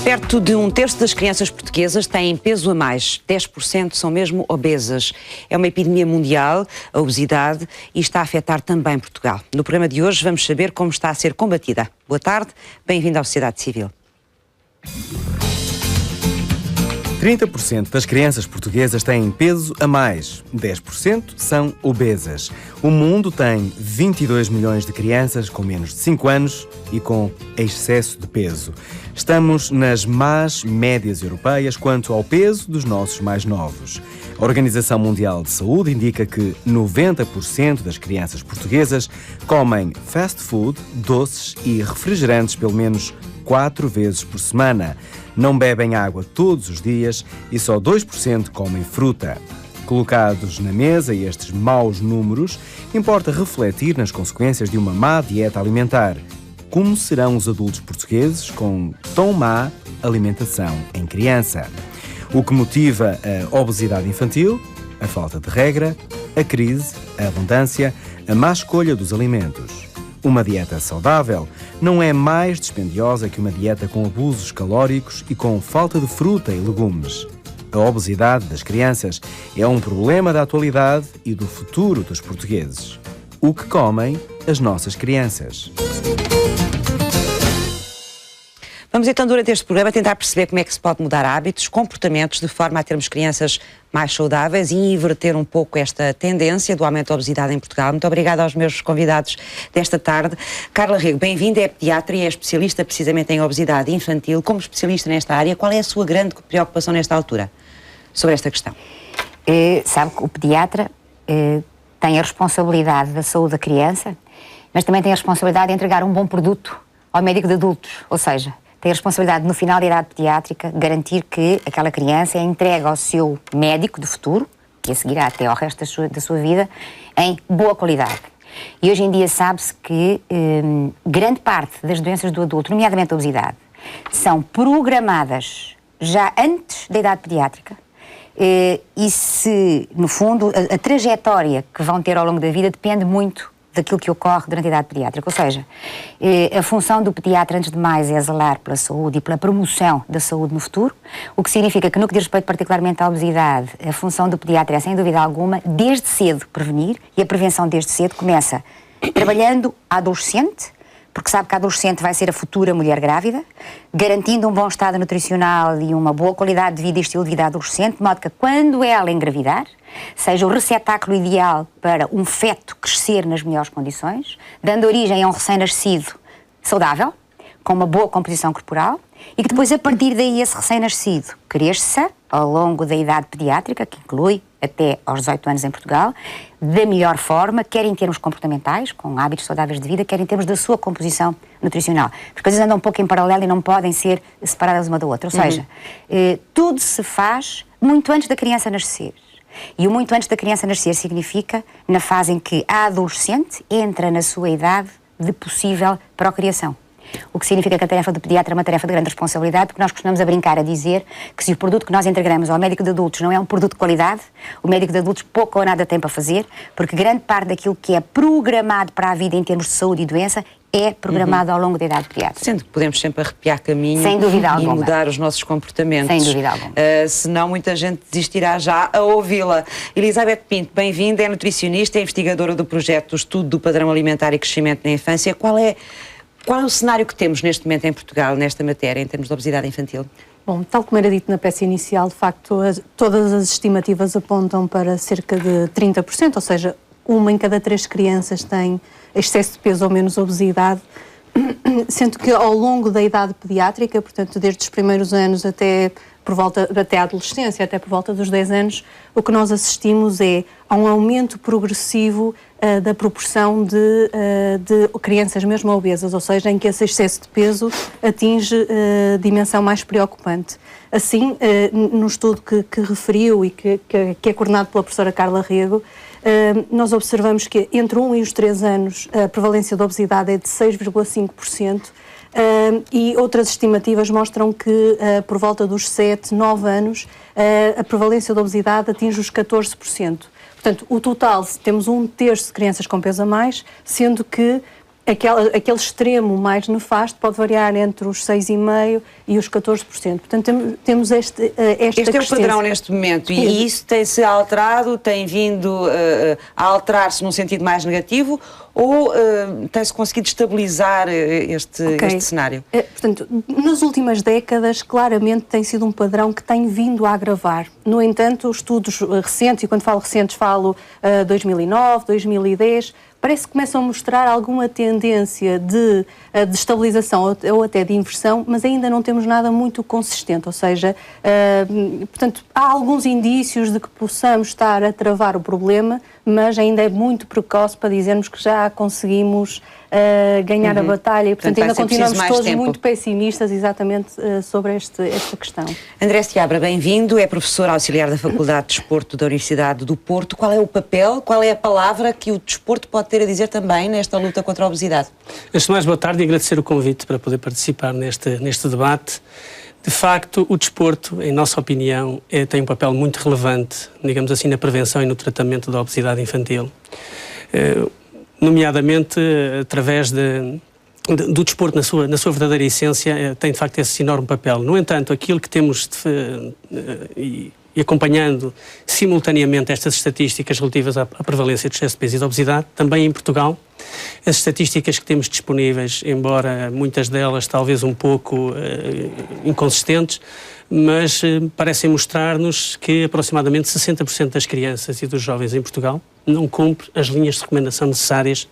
Perto de um terço das crianças portuguesas têm peso a mais, 10% são mesmo obesas. É uma epidemia mundial, a obesidade, e está a afetar também Portugal. No programa de hoje vamos saber como está a ser combatida. Boa tarde, bem-vindo à Sociedade Civil. 30% das crianças portuguesas têm peso a mais, 10% são obesas. O mundo tem 22 milhões de crianças com menos de 5 anos e com excesso de peso. Estamos nas más médias europeias quanto ao peso dos nossos mais novos. A Organização Mundial de Saúde indica que 90% das crianças portuguesas comem fast food, doces e refrigerantes pelo menos 4 vezes por semana. Não bebem água todos os dias e só 2% comem fruta. Colocados na mesa estes maus números, importa refletir nas consequências de uma má dieta alimentar. Como serão os adultos portugueses com tão má alimentação em criança? O que motiva a obesidade infantil? A falta de regra, a crise, a abundância, a má escolha dos alimentos. Uma dieta saudável não é mais dispendiosa que uma dieta com abusos calóricos e com falta de fruta e legumes. A obesidade das crianças é um problema da atualidade e do futuro dos portugueses. O que comem as nossas crianças? Vamos então, durante este programa, tentar perceber como é que se pode mudar hábitos, comportamentos, de forma a termos crianças mais saudáveis e inverter um pouco esta tendência do aumento da obesidade em Portugal. Muito obrigada aos meus convidados desta tarde. Carla Rego, bem-vinda, é pediatra e é especialista precisamente em obesidade infantil. Como especialista nesta área, qual é a sua grande preocupação nesta altura sobre esta questão? Sabe que o pediatra tem a responsabilidade da saúde da criança, mas também tem a responsabilidade de entregar um bom produto ao médico de adultos, ou seja, tem a responsabilidade, no final da idade pediátrica, de garantir que aquela criança é entregue ao seu médico do futuro, que a seguirá até ao resto da sua vida, em boa qualidade. E hoje em dia sabe-se que grande parte das doenças do adulto, nomeadamente a obesidade, são programadas já antes da idade pediátrica. E se, no fundo, a trajetória que vão ter ao longo da vida depende muito daquilo que ocorre durante a idade pediátrica. Ou seja, a função do pediatra, antes de mais, é zelar pela saúde e pela promoção da saúde no futuro, o que significa que, no que diz respeito particularmente à obesidade, a função do pediatra é, sem dúvida alguma, desde cedo prevenir, e a prevenção desde cedo começa trabalhando a adolescente, porque sabe que a adolescente vai ser a futura mulher grávida, garantindo um bom estado nutricional e uma boa qualidade de vida e estilo de vida adolescente, de modo que, quando ela engravidar, seja o receptáculo ideal para um feto crescer nas melhores condições, dando origem a um recém-nascido saudável, com uma boa composição corporal, e que depois, a partir daí, esse recém-nascido cresça ao longo da idade pediátrica, que inclui até aos 18 anos em Portugal, da melhor forma, quer em termos comportamentais, com hábitos saudáveis de vida, quer em termos da sua composição nutricional. Porque as coisas andam um pouco em paralelo e não podem ser separadas uma da outra. Ou seja, tudo se faz muito antes da criança nascer. E o muito antes da criança nascer significa na fase em que a adolescente entra na sua idade de possível procriação. O que significa que a tarefa do pediatra é uma tarefa de grande responsabilidade, porque nós costumamos a brincar a dizer que se o produto que nós entregamos ao médico de adultos não é um produto de qualidade, o médico de adultos pouco ou nada tem para fazer, porque grande parte daquilo que é programado para a vida em termos de saúde e doença é programado ao longo da idade pediátrica. Sendo que podemos sempre arrepiar caminho sem dúvida e alguma. Mudar os nossos comportamentos. Sem dúvida alguma. Senão muita gente desistirá já a ouvi-la. Elizabeth Pinto, bem-vinda, é nutricionista, é investigadora do projeto do Estudo do Padrão Alimentar e Crescimento na Infância. Qual é o cenário que temos neste momento em Portugal, nesta matéria, em termos de obesidade infantil? Bom, tal como era dito na peça inicial, de facto, todas as estimativas apontam para cerca de 30%, ou seja, 1 em cada 3 crianças tem excesso de peso ou menos obesidade, sendo que ao longo da idade pediátrica, portanto, desde os primeiros anos até a adolescência, até por volta dos 10 anos, o que nós assistimos é a um aumento progressivo da proporção de crianças mesmo obesas, ou seja, em que esse excesso de peso atinge dimensão mais preocupante. Assim, no estudo que referiu e que é coordenado pela professora Carla Rego, nós observamos que entre 1 e os 3 anos a prevalência da obesidade é de 6,5%. E outras estimativas mostram que por volta dos 7, 9 anos a prevalência da obesidade atinge os 14%. Portanto, o total, temos 1/3 de crianças com peso a mais, sendo que aquele extremo mais nefasto pode variar entre os 6,5% e os 14%. Portanto, temos esta Este é o padrão neste momento e isso tem-se alterado, tem vindo a alterar-se num sentido mais negativo ou tem-se conseguido estabilizar este cenário? Portanto, nas últimas décadas, claramente tem sido um padrão que tem vindo a agravar. No entanto, os estudos recentes, e quando falo recentes falo 2009, 2010, parece que começam a mostrar alguma tendência de estabilização ou até de inversão, mas ainda não temos nada muito consistente, ou seja, portanto, há alguns indícios de que possamos estar a travar o problema, mas ainda é muito precoce para dizermos que já conseguimos ganhar a batalha e, portanto, ainda continuamos todos muito pessimistas exatamente sobre esta questão. André Seabra, bem-vindo, é professor auxiliar da Faculdade de Desporto da Universidade do Porto. Qual é o papel, qual é a palavra que o desporto pode ter a dizer também nesta luta contra a obesidade? Antes de mais, boa tarde e agradecer o convite para poder participar neste debate. De facto, o desporto, em nossa opinião, tem um papel muito relevante, digamos assim, na prevenção e no tratamento da obesidade infantil. Nomeadamente, através do desporto na sua verdadeira essência, tem de facto esse enorme papel. No entanto, aquilo que temos e acompanhando simultaneamente estas estatísticas relativas à prevalência de excesso de peso e de obesidade, também em Portugal, as estatísticas que temos disponíveis, embora muitas delas talvez um pouco inconsistentes, mas parecem mostrar-nos que aproximadamente 60% das crianças e dos jovens em Portugal não cumpre as linhas de recomendação necessárias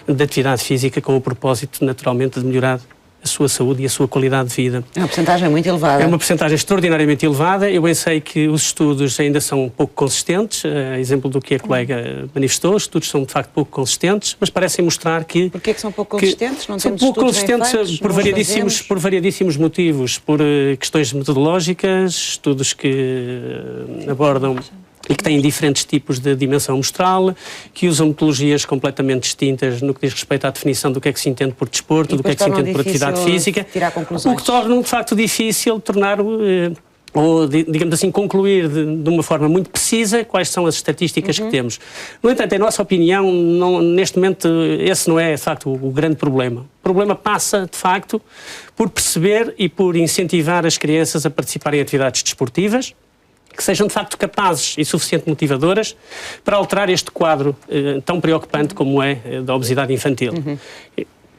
de atividade física com o propósito, naturalmente, de melhorar a sua saúde e a sua qualidade de vida. É uma percentagem muito elevada. É uma percentagem extraordinariamente elevada. Eu bem sei que os estudos ainda são um pouco consistentes, exemplo do que a colega manifestou, os estudos são de facto pouco consistentes, mas parecem mostrar que... Porquê que são pouco consistentes? Não são temos pouco consistentes consistentes por variadíssimos motivos, por questões metodológicas, estudos que abordam e que têm diferentes tipos de dimensão amostral, que usam metodologias completamente distintas no que diz respeito à definição do que é que se entende por desporto, do que é que se entende por atividade física, o que torna de facto difícil tornar ou, digamos assim, concluir de uma forma muito precisa quais são as estatísticas que temos. No entanto, em nossa opinião, neste momento, esse não é, de facto, o grande problema. O problema passa, de facto, por perceber e por incentivar as crianças a participarem em atividades desportivas, que sejam de facto capazes e suficientemente motivadoras para alterar este quadro tão preocupante como é da obesidade infantil.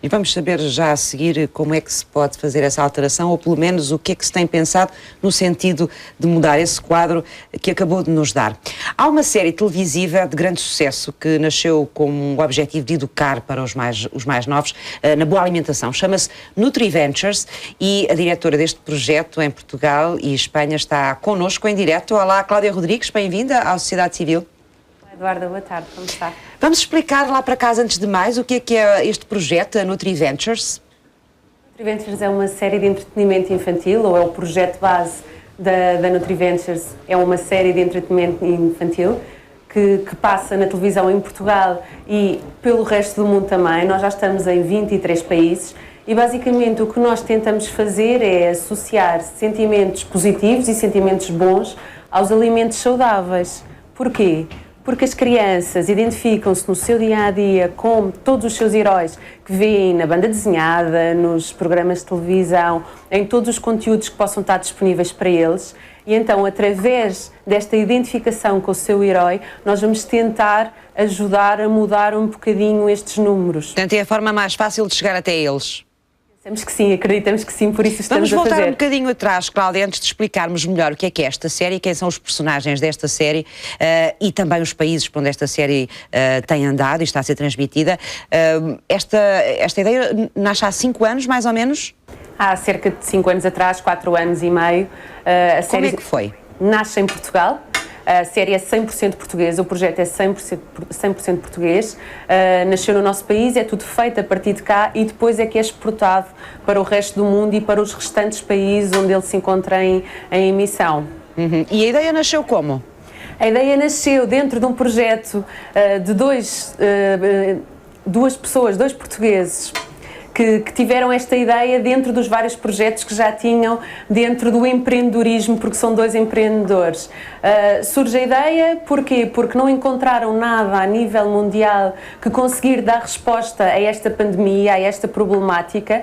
E vamos saber já a seguir como é que se pode fazer essa alteração, ou pelo menos o que é que se tem pensado no sentido de mudar esse quadro que acabou de nos dar. Há uma série televisiva de grande sucesso que nasceu com o objetivo de educar para os mais novos na boa alimentação. Chama-se NutriVentures e a diretora deste projeto em Portugal e Espanha está connosco em direto. Olá, Cláudia Rodrigues, bem-vinda à Sociedade Civil. Eduardo, boa tarde, como está? Vamos explicar lá para casa, antes de mais, o que é este projeto, a NutriVentures? NutriVentures é uma série de entretenimento infantil, ou é o projeto base da NutriVentures, é uma série de entretenimento infantil que passa na televisão em Portugal e pelo resto do mundo também. Nós já estamos em 23 países e basicamente o que nós tentamos fazer é associar sentimentos positivos e sentimentos bons aos alimentos saudáveis. Porquê? Porque as crianças identificam-se no seu dia-a-dia com todos os seus heróis que veem na banda desenhada, nos programas de televisão, em todos os conteúdos que possam estar disponíveis para eles. E então, através desta identificação com o seu herói, nós vamos tentar ajudar a mudar um bocadinho estes números. Portanto, é a forma mais fácil de chegar até eles. Pensamos que sim, acreditamos que sim, por isso estamos a fazer. Vamos voltar um bocadinho atrás, Cláudia, antes de explicarmos melhor o que é esta série, quem são os personagens desta série e também os países por onde esta série tem andado e está a ser transmitida. Esta ideia nasce há 5 anos, mais ou menos? Há cerca de 5 anos atrás, 4 anos e meio. A série Como é que foi? Nasce em Portugal. A série é 100% portuguesa, o projeto é 100% português, nasceu no nosso país, é tudo feito a partir de cá e depois é que é exportado para o resto do mundo e para os restantes países onde ele se encontra em emissão. E a ideia nasceu como? A ideia nasceu dentro de um projeto de duas pessoas, dois portugueses, que tiveram esta ideia dentro dos vários projetos que já tinham dentro do empreendedorismo, porque são dois empreendedores. Surge a ideia, porquê? Porque não encontraram nada a nível mundial que conseguir dar resposta a esta pandemia, a esta problemática,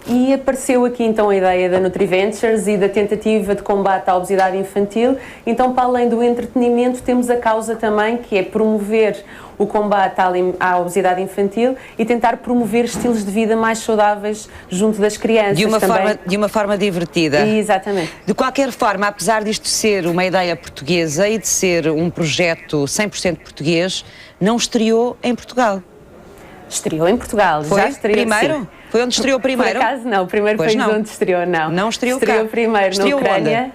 e apareceu aqui então a ideia da NutriVentures e da tentativa de combate à obesidade infantil. Então, para além do entretenimento, temos a causa também, que é promover o combate à obesidade infantil e tentar promover estilos de vida mais saudáveis junto das crianças. De uma forma divertida. Exatamente. De qualquer forma, apesar disto ser uma ideia portuguesa e de ser um projeto 100% português, não estreou em Portugal. Estreou em Portugal. Foi? Já estreou, primeiro? Sim. Foi onde estreou primeiro? Por acaso não, o primeiro país onde estreou não. Não estreou cá? Estreou primeiro estreou na Ucrânia. Onde?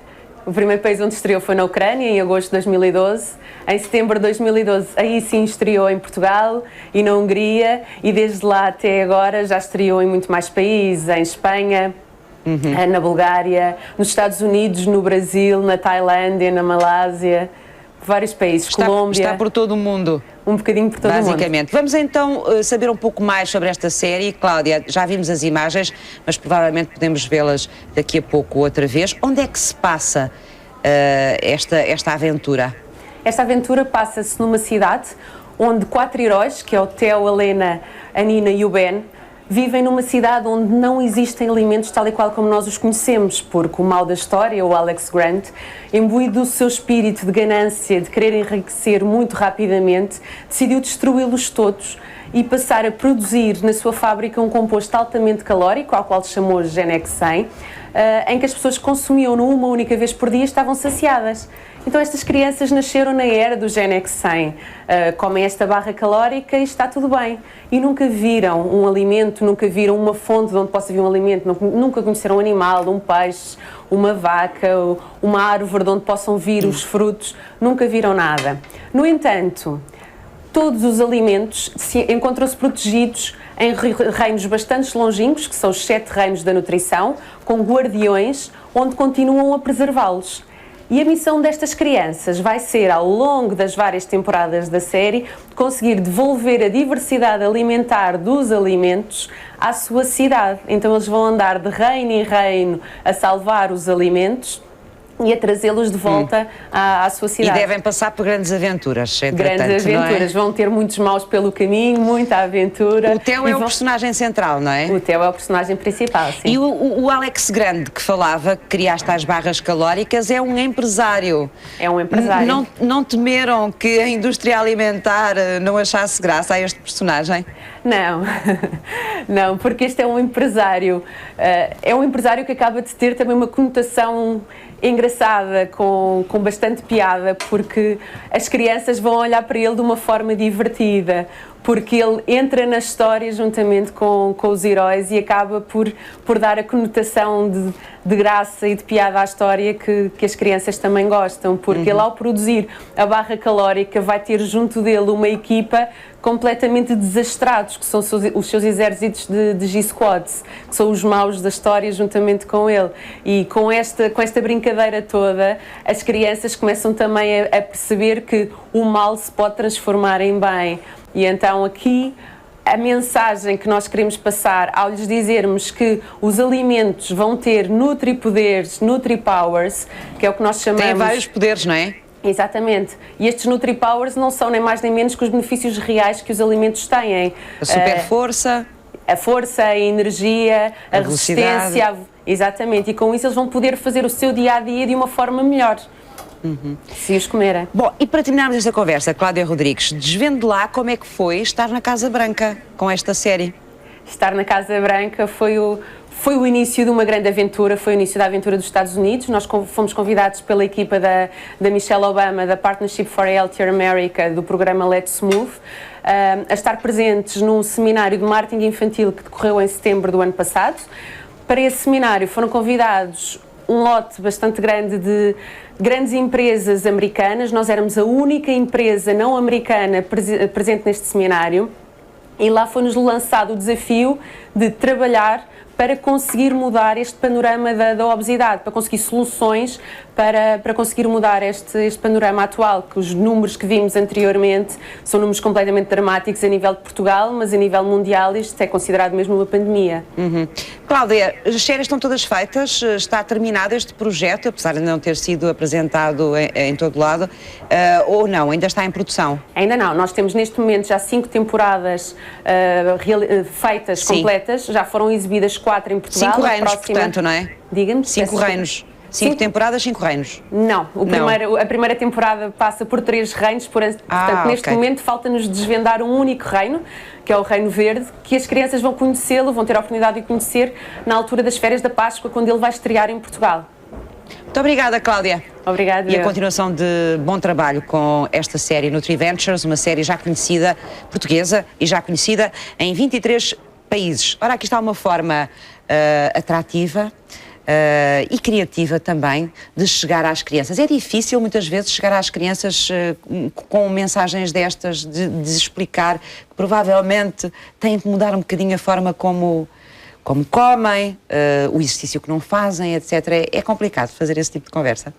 O primeiro país onde estreou foi na Ucrânia, em agosto de 2012. Em setembro de 2012, aí sim estreou em Portugal e na Hungria. E desde lá até agora já estreou em muito mais países, em Espanha, na Bulgária, nos Estados Unidos, no Brasil, na Tailândia, na Malásia, vários países, Colômbia. Está por todo o mundo. Um bocadinho por todo o mundo. Basicamente. Vamos então saber um pouco mais sobre esta série. Cláudia, já vimos as imagens, mas provavelmente podemos vê-las daqui a pouco outra vez. Onde é que se passa esta aventura? Esta aventura passa-se numa cidade onde 4 heróis, que é o Theo, a Lena, a Nina e o Ben, vivem numa cidade onde não existem alimentos tal e qual como nós os conhecemos, porque o mal da história, o Alex Grant, imbuído do seu espírito de ganância, de querer enriquecer muito rapidamente, decidiu destruí-los todos e passar a produzir na sua fábrica um composto altamente calórico, ao qual chamou Genex 100, em que as pessoas que consumiam-no uma única vez por dia estavam saciadas. Então estas crianças nasceram na era do Genex 100, comem esta barra calórica e está tudo bem. E nunca viram um alimento, nunca viram uma fonte de onde possa vir um alimento, nunca conheceram um animal, um peixe, uma vaca, uma árvore de onde possam vir os frutos, nunca viram nada. No entanto, todos os alimentos encontram-se protegidos em reinos bastante longínquos, que são os 7 reinos da nutrição, com guardiões, onde continuam a preservá-los. E a missão destas crianças vai ser, ao longo das várias temporadas da série, conseguir devolver a diversidade alimentar dos alimentos à sua cidade. Então eles vão andar de reino em reino a salvar os alimentos e a trazê-los de volta à sua cidade. E devem passar por grandes aventuras, grandes aventuras, não é? Vão ter muitos maus pelo caminho, muita aventura. O Theo é o personagem central, não é? O Theo é o personagem principal, sim. E o Alex Grande, que falava, que criaste as barras calóricas, é um empresário. É um empresário. Não temeram que a indústria alimentar não achasse graça a este personagem? Não, não, porque este é um empresário que acaba de ter também uma conotação engraçada, com bastante piada, porque as crianças vão olhar para ele de uma forma divertida, porque ele entra na história juntamente com os heróis e acaba por dar a conotação de graça e de piada à história que as crianças também gostam, porque ele, ao produzir a barra calórica, vai ter junto dele uma equipa completamente desastrados, que são os seus exércitos de G-Squads, que são os maus da história juntamente com ele. E com esta brincadeira toda, as crianças começam também a perceber que o mal se pode transformar em bem. E então aqui a mensagem que nós queremos passar ao lhes dizermos que os alimentos vão ter nutripoderes, nutripowers, que é o que nós chamamos... Tem vários poderes, não é? Exatamente. E estes NutriPowers não são nem mais nem menos que os benefícios reais que os alimentos têm. A super força. A força, a energia, a resistência. Exatamente. E com isso eles vão poder fazer o seu dia-a-dia de uma forma melhor. Se os comerem. Bom, e para terminarmos esta conversa, Cláudia Rodrigues, desvende lá como é que foi estar na Casa Branca com esta série. Estar na Casa Branca foi o início de uma grande aventura, foi o início da aventura dos Estados Unidos. Nós fomos convidados pela equipa da Michelle Obama, da Partnership for a Healthier America, do programa Let's Move, a estar presentes num seminário de marketing infantil que decorreu em setembro do ano passado. Para esse seminário foram convidados um lote bastante grande de grandes empresas americanas. Nós éramos a única empresa não americana presente neste seminário. E lá foi-nos lançado o desafio de trabalhar para conseguir mudar este panorama da obesidade, para conseguir soluções para conseguir mudar este panorama atual, que os números que vimos anteriormente são números completamente dramáticos a nível de Portugal, mas a nível mundial isto é considerado mesmo uma pandemia. Cláudia, as séries estão todas feitas, está terminado este projeto, apesar de não ter sido apresentado em todo lado, ou não, ainda está em produção? Ainda não, nós temos neste momento já 5 temporadas feitas, Sim. completas, já foram exibidas 4 em Portugal. 5 reinos, portanto, não é? Diga-me. 5 reinos. 5 temporadas, 5 reinos. Não, a primeira temporada passa por 3 reinos, portanto, neste momento falta-nos desvendar um único reino, que é o Reino Verde, que as crianças vão conhecê-lo, vão ter a oportunidade de o conhecer na altura das férias da Páscoa, quando ele vai estrear em Portugal. Muito obrigada, Cláudia. Obrigada. E a continuação de bom trabalho com esta série NutriVentures, uma série já conhecida, portuguesa, e já conhecida em 23 países. Ora, aqui está uma forma atrativa e criativa também de chegar às crianças. É difícil muitas vezes chegar às crianças com mensagens destas, de explicar que provavelmente têm de mudar um bocadinho a forma como comem, o exercício que não fazem, etc. É complicado fazer esse tipo de conversa.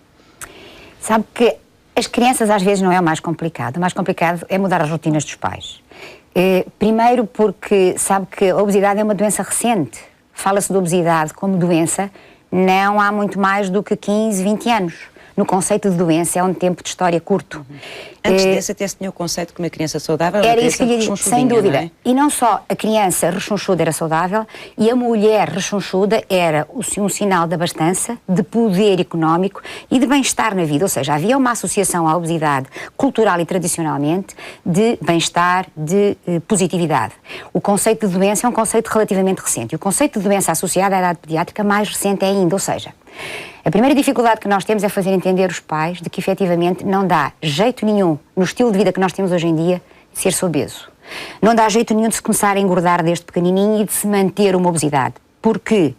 Sabe que as crianças às vezes não é o mais complicado é mudar as rotinas dos pais. Primeiro porque sabe que a obesidade é uma doença recente. Fala-se de obesidade como doença não há muito mais do que 15, 20 anos. No conceito de doença é um tempo de história curto. Antes desse até se tinha o conceito de uma criança saudável. Era isso que eu lhe digo, sem dúvida. É? E não só a criança rechonchuda era saudável, e a mulher rechonchuda era um sinal de abastança, de poder económico e de bem-estar na vida. Ou seja, havia uma associação à obesidade cultural e tradicionalmente de bem-estar, de positividade. O conceito de doença é um conceito relativamente recente. E o conceito de doença associada à idade pediátrica mais recente ainda. Ou seja, a primeira dificuldade que nós temos é fazer entender os pais de que efetivamente não dá jeito nenhum no estilo de vida que nós temos hoje em dia de ser-se obeso. Não dá jeito nenhum de se começar a engordar desde pequenininho e de se manter uma obesidade, porque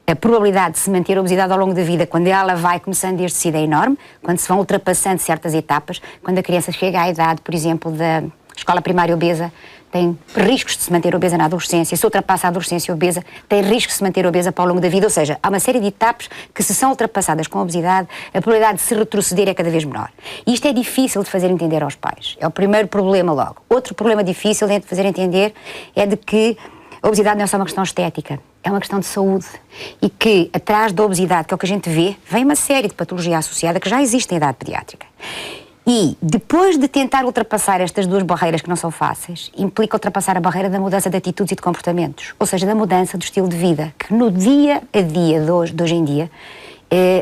a probabilidade de se manter a obesidade ao longo da vida, quando ela vai começando desde cedo, é enorme, quando se vão ultrapassando certas etapas, quando a criança chega à idade, por exemplo, da escola primária obesa, tem riscos de se manter obesa na adolescência. Se ultrapassa a adolescência obesa, tem riscos de se manter obesa para o longo da vida. Ou seja, há uma série de etapas que, se são ultrapassadas com a obesidade, a probabilidade de se retroceder é cada vez menor. E isto é difícil de fazer entender aos pais. É o primeiro problema logo. Outro problema difícil de fazer entender é de que a obesidade não é só uma questão estética, é uma questão de saúde. E que, atrás da obesidade, que é o que a gente vê, vem uma série de patologia associada que já existe em idade pediátrica. E, depois de tentar ultrapassar estas duas barreiras que não são fáceis, implica ultrapassar a barreira da mudança de atitudes e de comportamentos, ou seja, da mudança do estilo de vida, que no dia a dia de hoje em dia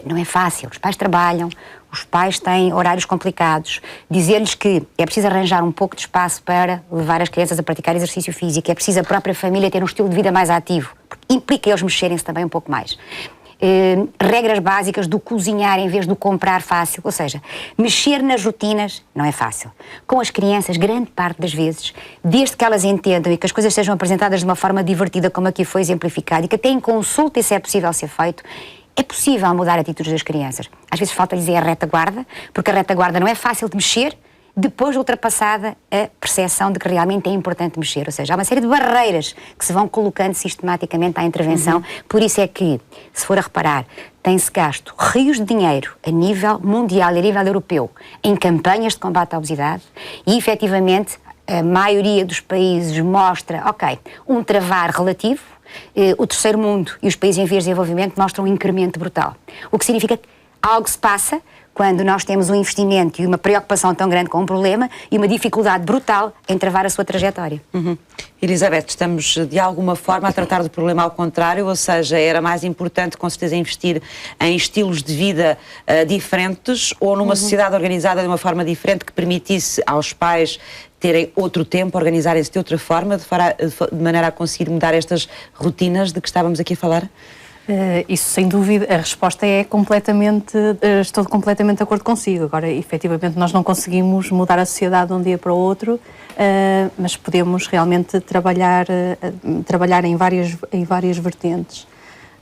não é fácil. Os pais trabalham, os pais têm horários complicados, dizer-lhes que é preciso arranjar um pouco de espaço para levar as crianças a praticar exercício físico, é preciso a própria família ter um estilo de vida mais ativo, porque implica eles mexerem-se também um pouco mais. Regras básicas do cozinhar em vez do comprar fácil, ou seja, mexer nas rotinas não é fácil. Com as crianças, grande parte das vezes, desde que elas entendam e que as coisas sejam apresentadas de uma forma divertida, como aqui foi exemplificado, e que até em consulta isso é possível ser feito, é possível mudar atitudes das crianças. Às vezes falta-lhes a retaguarda, porque a retaguarda não é fácil de mexer, depois de ultrapassada a percepção de que realmente é importante mexer. Ou seja, há uma série de barreiras que se vão colocando sistematicamente à intervenção. Por isso é que, se for a reparar, tem-se gasto rios de dinheiro a nível mundial e a nível europeu em campanhas de combate à obesidade e, efetivamente, a maioria dos países mostra, um travar relativo. O terceiro mundo e os países em vias de desenvolvimento mostram um incremento brutal. O que significa que algo se passa quando nós temos um investimento e uma preocupação tão grande com um problema e uma dificuldade brutal em travar a sua trajetória. Elizabeth, estamos de alguma forma a tratar do problema ao contrário, ou seja, era mais importante com certeza investir em estilos de vida diferentes ou numa sociedade organizada de uma forma diferente que permitisse aos pais terem outro tempo, organizarem-se de outra forma, de maneira a conseguir mudar estas rotinas de que estávamos aqui a falar? Isso sem dúvida, a resposta é estou completamente de acordo consigo. Agora, efetivamente, nós não conseguimos mudar a sociedade de um dia para o outro, mas podemos realmente trabalhar em várias vertentes.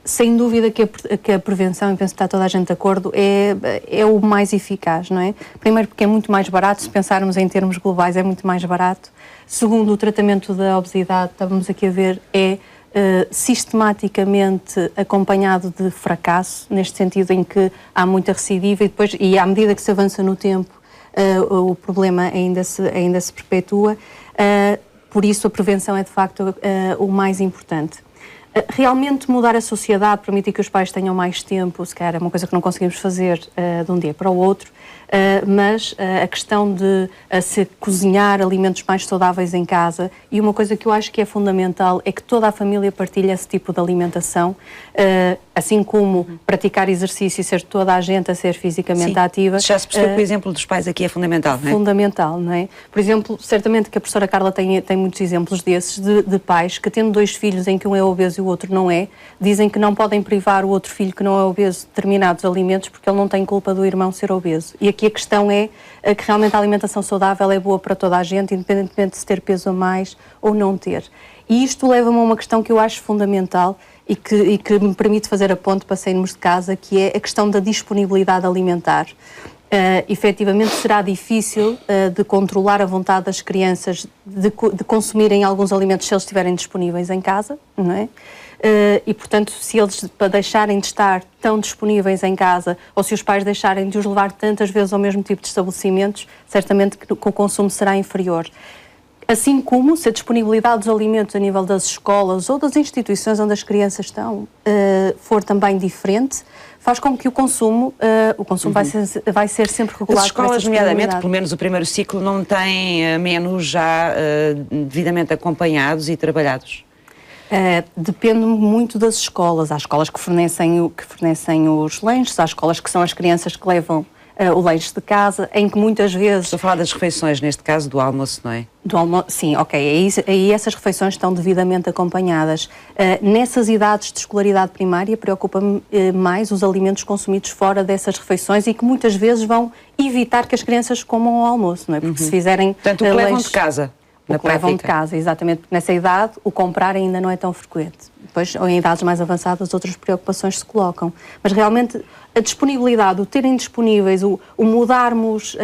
Sem dúvida que a prevenção, e penso que está toda a gente de acordo, é o mais eficaz, não é? Primeiro porque é muito mais barato, se pensarmos em termos globais é muito mais barato. Segundo, o tratamento da obesidade, estávamos aqui a ver, é sistematicamente acompanhado de fracasso, neste sentido em que há muita recidiva e à medida que se avança no tempo, o problema ainda se perpetua. Por isso, a prevenção é, de facto, o mais importante. Realmente mudar a sociedade, permitir que os pais tenham mais tempo, se calhar é uma coisa que não conseguimos fazer de um dia para o outro, mas a questão de se cozinhar alimentos mais saudáveis em casa, e uma coisa que eu acho que é fundamental é que toda a família partilhe esse tipo de alimentação, assim como praticar exercício e ser toda a gente a ser fisicamente ativa. Já se percebeu que o exemplo dos pais aqui é fundamental, não é? Fundamental, não é? Por exemplo, certamente que a professora Carla tem muitos exemplos desses, de pais que, tendo 2 filhos em que um é obeso e o outro não é, dizem que não podem privar o outro filho que não é obeso de determinados alimentos porque ele não tem culpa do irmão ser obeso. E aqui a questão é que realmente a alimentação saudável é boa para toda a gente, independentemente de se ter peso a mais ou não ter. E isto leva-me a uma questão que eu acho fundamental e que me permite fazer a ponte para sairmos de casa, que é a questão da disponibilidade alimentar. Efetivamente será difícil de controlar a vontade das crianças de consumirem alguns alimentos se eles estiverem disponíveis em casa, não é? E, portanto, se eles deixarem de estar tão disponíveis em casa, ou se os pais deixarem de os levar tantas vezes ao mesmo tipo de estabelecimentos, certamente que o consumo será inferior. Assim como se a disponibilidade dos alimentos a nível das escolas ou das instituições onde as crianças estão for também diferente, faz com que o consumo vai ser sempre regulado. As escolas, nomeadamente, pelo menos o primeiro ciclo, não têm menus já devidamente acompanhados e trabalhados? Depende muito das escolas. Há escolas que fornecem os lanches, há escolas que são as crianças que levam o lanche de casa, em que muitas vezes... Estou a falar das refeições, neste caso do almoço, não é? Do almoço, sim, ok. Aí essas refeições estão devidamente acompanhadas. Nessas idades de escolaridade primária, preocupa-me mais os alimentos consumidos fora dessas refeições e que muitas vezes vão evitar que as crianças comam ao almoço, não é? Porque se fizerem... Portanto, o que levam de casa. O que levam de casa, exatamente, porque nessa idade o comprar ainda não é tão frequente. Depois, ou em idades mais avançadas, outras preocupações se colocam. Mas realmente a disponibilidade, o terem disponíveis, o mudarmos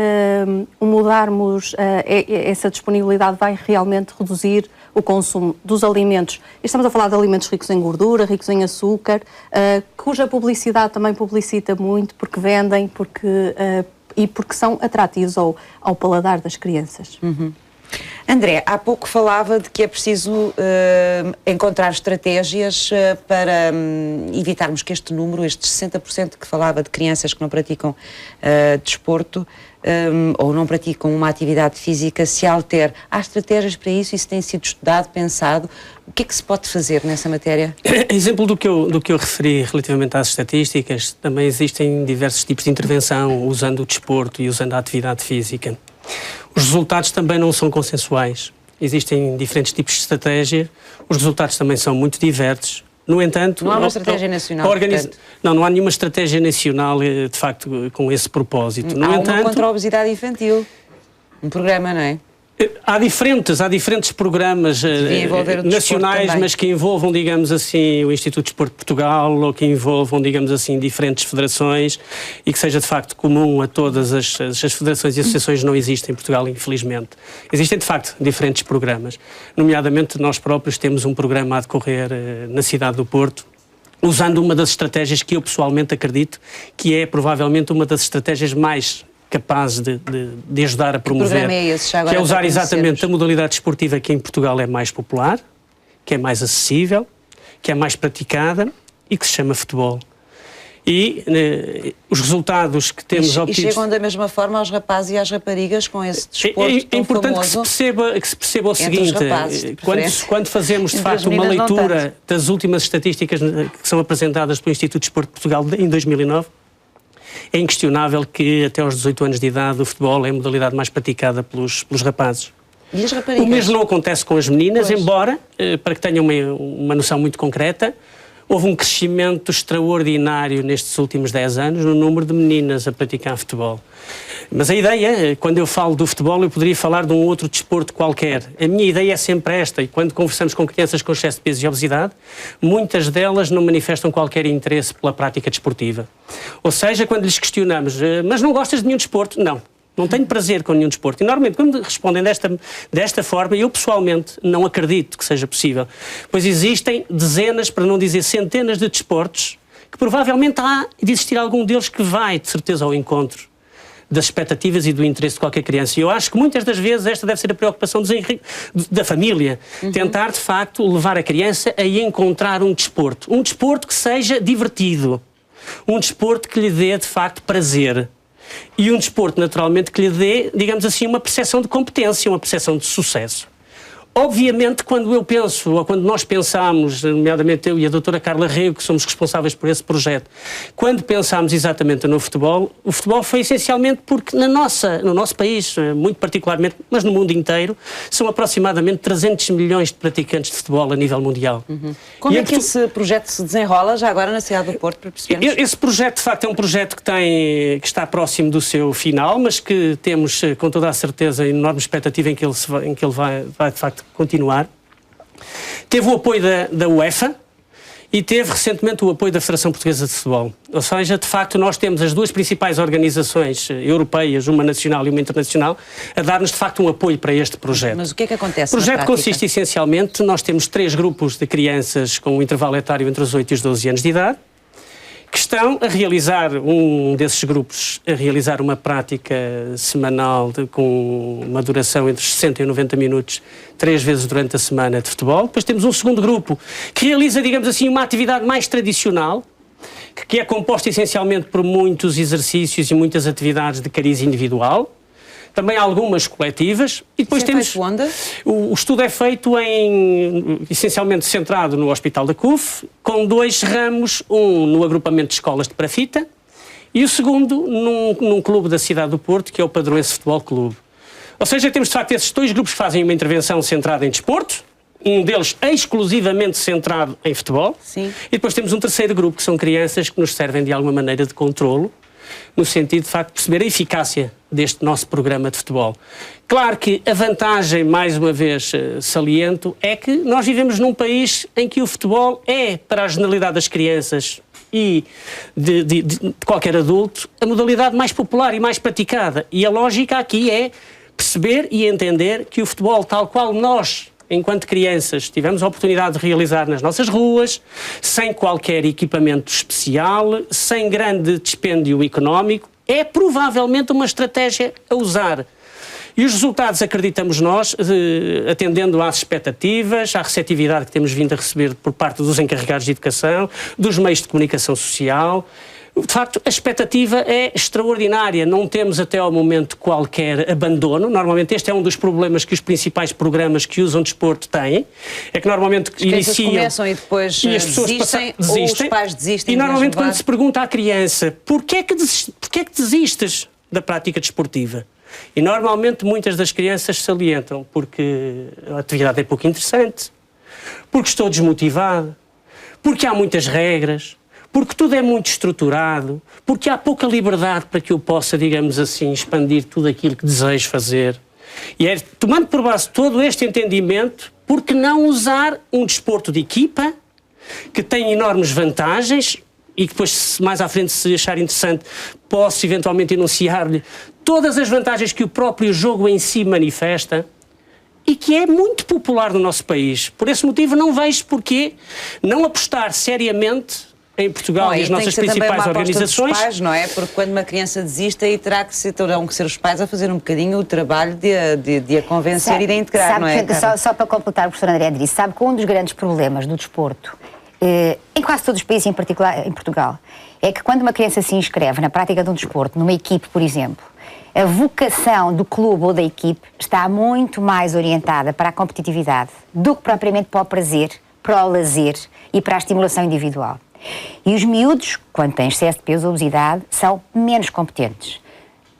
essa disponibilidade vai realmente reduzir o consumo dos alimentos. E estamos a falar de alimentos ricos em gordura, ricos em açúcar, cuja publicidade também publicita muito, porque vendem e porque são atrativos ao paladar das crianças. André, há pouco falava de que é preciso encontrar estratégias para evitarmos que este número, estes 60% que falava de crianças que não praticam desporto ou não praticam uma atividade física, se altere. Há estratégias para isso? Isso tem sido estudado, pensado? O que é que se pode fazer nessa matéria? Exemplo do que eu referi relativamente às estatísticas, também existem diversos tipos de intervenção usando o desporto e usando a atividade física. Os resultados também não são consensuais. Existem diferentes tipos de estratégia. Os resultados também são muito diversos. No entanto... Não há uma estratégia nacional, Não há nenhuma estratégia nacional, de facto, com esse propósito. Há uma contra a obesidade infantil. Um programa, não é? Há diferentes programas nacionais, mas que envolvam, digamos assim, o Instituto de Desporto de Portugal ou que envolvam, digamos assim, diferentes federações e que seja de facto comum a todas as federações e associações. Não existem em Portugal, infelizmente. Existem de facto diferentes programas. Nomeadamente nós próprios temos um programa a decorrer na cidade do Porto, usando uma das estratégias que eu pessoalmente acredito que é provavelmente uma das estratégias mais capaz de ajudar a promover, que é usar exatamente a modalidade esportiva que em Portugal é mais popular, que é mais acessível, que é mais praticada e que se chama futebol. E os resultados que temos obtidos... E chegam da mesma forma aos rapazes e às raparigas com esse desporto tão importante famoso que se perceba o seguinte, quando fazemos de facto uma leitura das últimas estatísticas que são apresentadas pelo Instituto de Desporto de Portugal em 2009, é inquestionável que até aos 18 anos de idade o futebol é a modalidade mais praticada pelos rapazes. E as raparigas? O mesmo não acontece com as meninas, embora, para que tenham uma noção muito concreta, houve um crescimento extraordinário nestes últimos 10 anos no número de meninas a praticar futebol. Mas a ideia, quando eu falo do futebol, eu poderia falar de um outro desporto qualquer. A minha ideia é sempre esta, e quando conversamos com crianças com excesso de peso e obesidade, muitas delas não manifestam qualquer interesse pela prática desportiva. Ou seja, quando lhes questionamos, mas não gostas de nenhum desporto? Não Não tenho prazer com nenhum desporto. E normalmente, quando respondem desta forma, eu pessoalmente não acredito que seja possível. Pois existem dezenas, para não dizer centenas de desportos que provavelmente há de existir algum deles que vai, de certeza, ao encontro das expectativas e do interesse de qualquer criança. E eu acho que muitas das vezes esta deve ser a preocupação da família. Tentar, de facto, levar a criança a encontrar um desporto que seja divertido. Um desporto que lhe dê, de facto, prazer. E um desporto, naturalmente, que lhe dê, digamos assim, uma percepção de competência, uma percepção de sucesso. Obviamente, quando eu penso, ou quando nós pensamos, nomeadamente eu e a doutora Carla Rego, que somos responsáveis por esse projeto, quando pensámos exatamente no futebol, o futebol foi essencialmente porque no nosso país, muito particularmente, mas no mundo inteiro, são aproximadamente 300 milhões de praticantes de futebol a nível mundial. Como é que esse projeto se desenrola já agora na cidade do Porto, para percebermos? Esse projeto, de facto, é um projeto que está próximo do seu final, mas que temos, com toda a certeza, enorme expectativa em que ele vai de facto, continuar. Teve o apoio da UEFA e teve recentemente o apoio da Federação Portuguesa de Futebol. Ou seja, de facto, nós temos as duas principais organizações europeias, uma nacional e uma internacional, a dar-nos de facto um apoio para este projeto. Mas o que é que acontece? O projeto consiste essencialmente, nós temos 3 grupos de crianças com um intervalo etário entre os 8 e os 12 anos de idade, que estão a realizar, um desses grupos, a realizar uma prática semanal com uma duração entre 60 e 90 minutos, 3 vezes durante a semana de futebol. Depois temos um segundo grupo que realiza, digamos assim, uma atividade mais tradicional, que é composta essencialmente por muitos exercícios e muitas atividades de cariz individual. Também há algumas coletivas. E depois temos. O estudo é feito essencialmente centrado no Hospital da CUF, com 2 ramos, um no agrupamento de escolas de Parafita e o segundo num clube da cidade do Porto, que é o Padroense Futebol Clube. Ou seja, temos de facto esses 2 grupos que fazem uma intervenção centrada em desporto, um deles exclusivamente centrado em futebol. Sim. E depois temos um terceiro grupo, que são crianças que nos servem de alguma maneira de controlo, no sentido de facto de perceber a eficácia deste nosso programa de futebol. Claro que a vantagem, mais uma vez saliento, é que nós vivemos num país em que o futebol é, para a generalidade das crianças e de qualquer adulto, a modalidade mais popular e mais praticada. E a lógica aqui é perceber e entender que o futebol, tal qual nós, enquanto crianças, tivemos a oportunidade de realizar nas nossas ruas, sem qualquer equipamento especial, sem grande dispêndio económico, é provavelmente uma estratégia a usar. E os resultados, acreditamos nós, atendendo às expectativas, à receptividade que temos vindo a receber por parte dos encarregados de educação, dos meios de comunicação social. De facto, a expectativa é extraordinária. Não temos até ao momento qualquer abandono. Normalmente este é um dos problemas que os principais programas que usam desporto têm. É que normalmente iniciam... começam e depois desistem, ou os pais desistem. E normalmente quando se pergunta à criança porquê é que desistes da prática desportiva? E normalmente muitas das crianças salientam porque a atividade é pouco interessante, porque estou desmotivado, porque há muitas regras, porque tudo é muito estruturado, porque há pouca liberdade para que eu possa, digamos assim, expandir tudo aquilo que desejo fazer. E é tomando por base todo este entendimento, por que não usar um desporto de equipa que tem enormes vantagens e que depois, mais à frente, se achar interessante, posso eventualmente enunciar-lhe todas as vantagens que o próprio jogo em si manifesta e que é muito popular no nosso país. Por esse motivo não vejo porquê não apostar seriamente em Portugal e as nossas principais organizações. Dos pais, não é? Porque quando uma criança desiste, aí terão que ser os pais a fazer um bocadinho o trabalho de a convencer e de a integrar, sabe, não é? Só para completar, o professor André disse, sabe que um dos grandes problemas do desporto, em quase todos os países, em particular em Portugal, é que quando uma criança se inscreve na prática de um desporto, numa equipe, por exemplo, a vocação do clube ou da equipe está muito mais orientada para a competitividade do que propriamente para o prazer, para o lazer e para a estimulação individual. E os miúdos, quando têm excesso de peso ou obesidade, são menos competentes.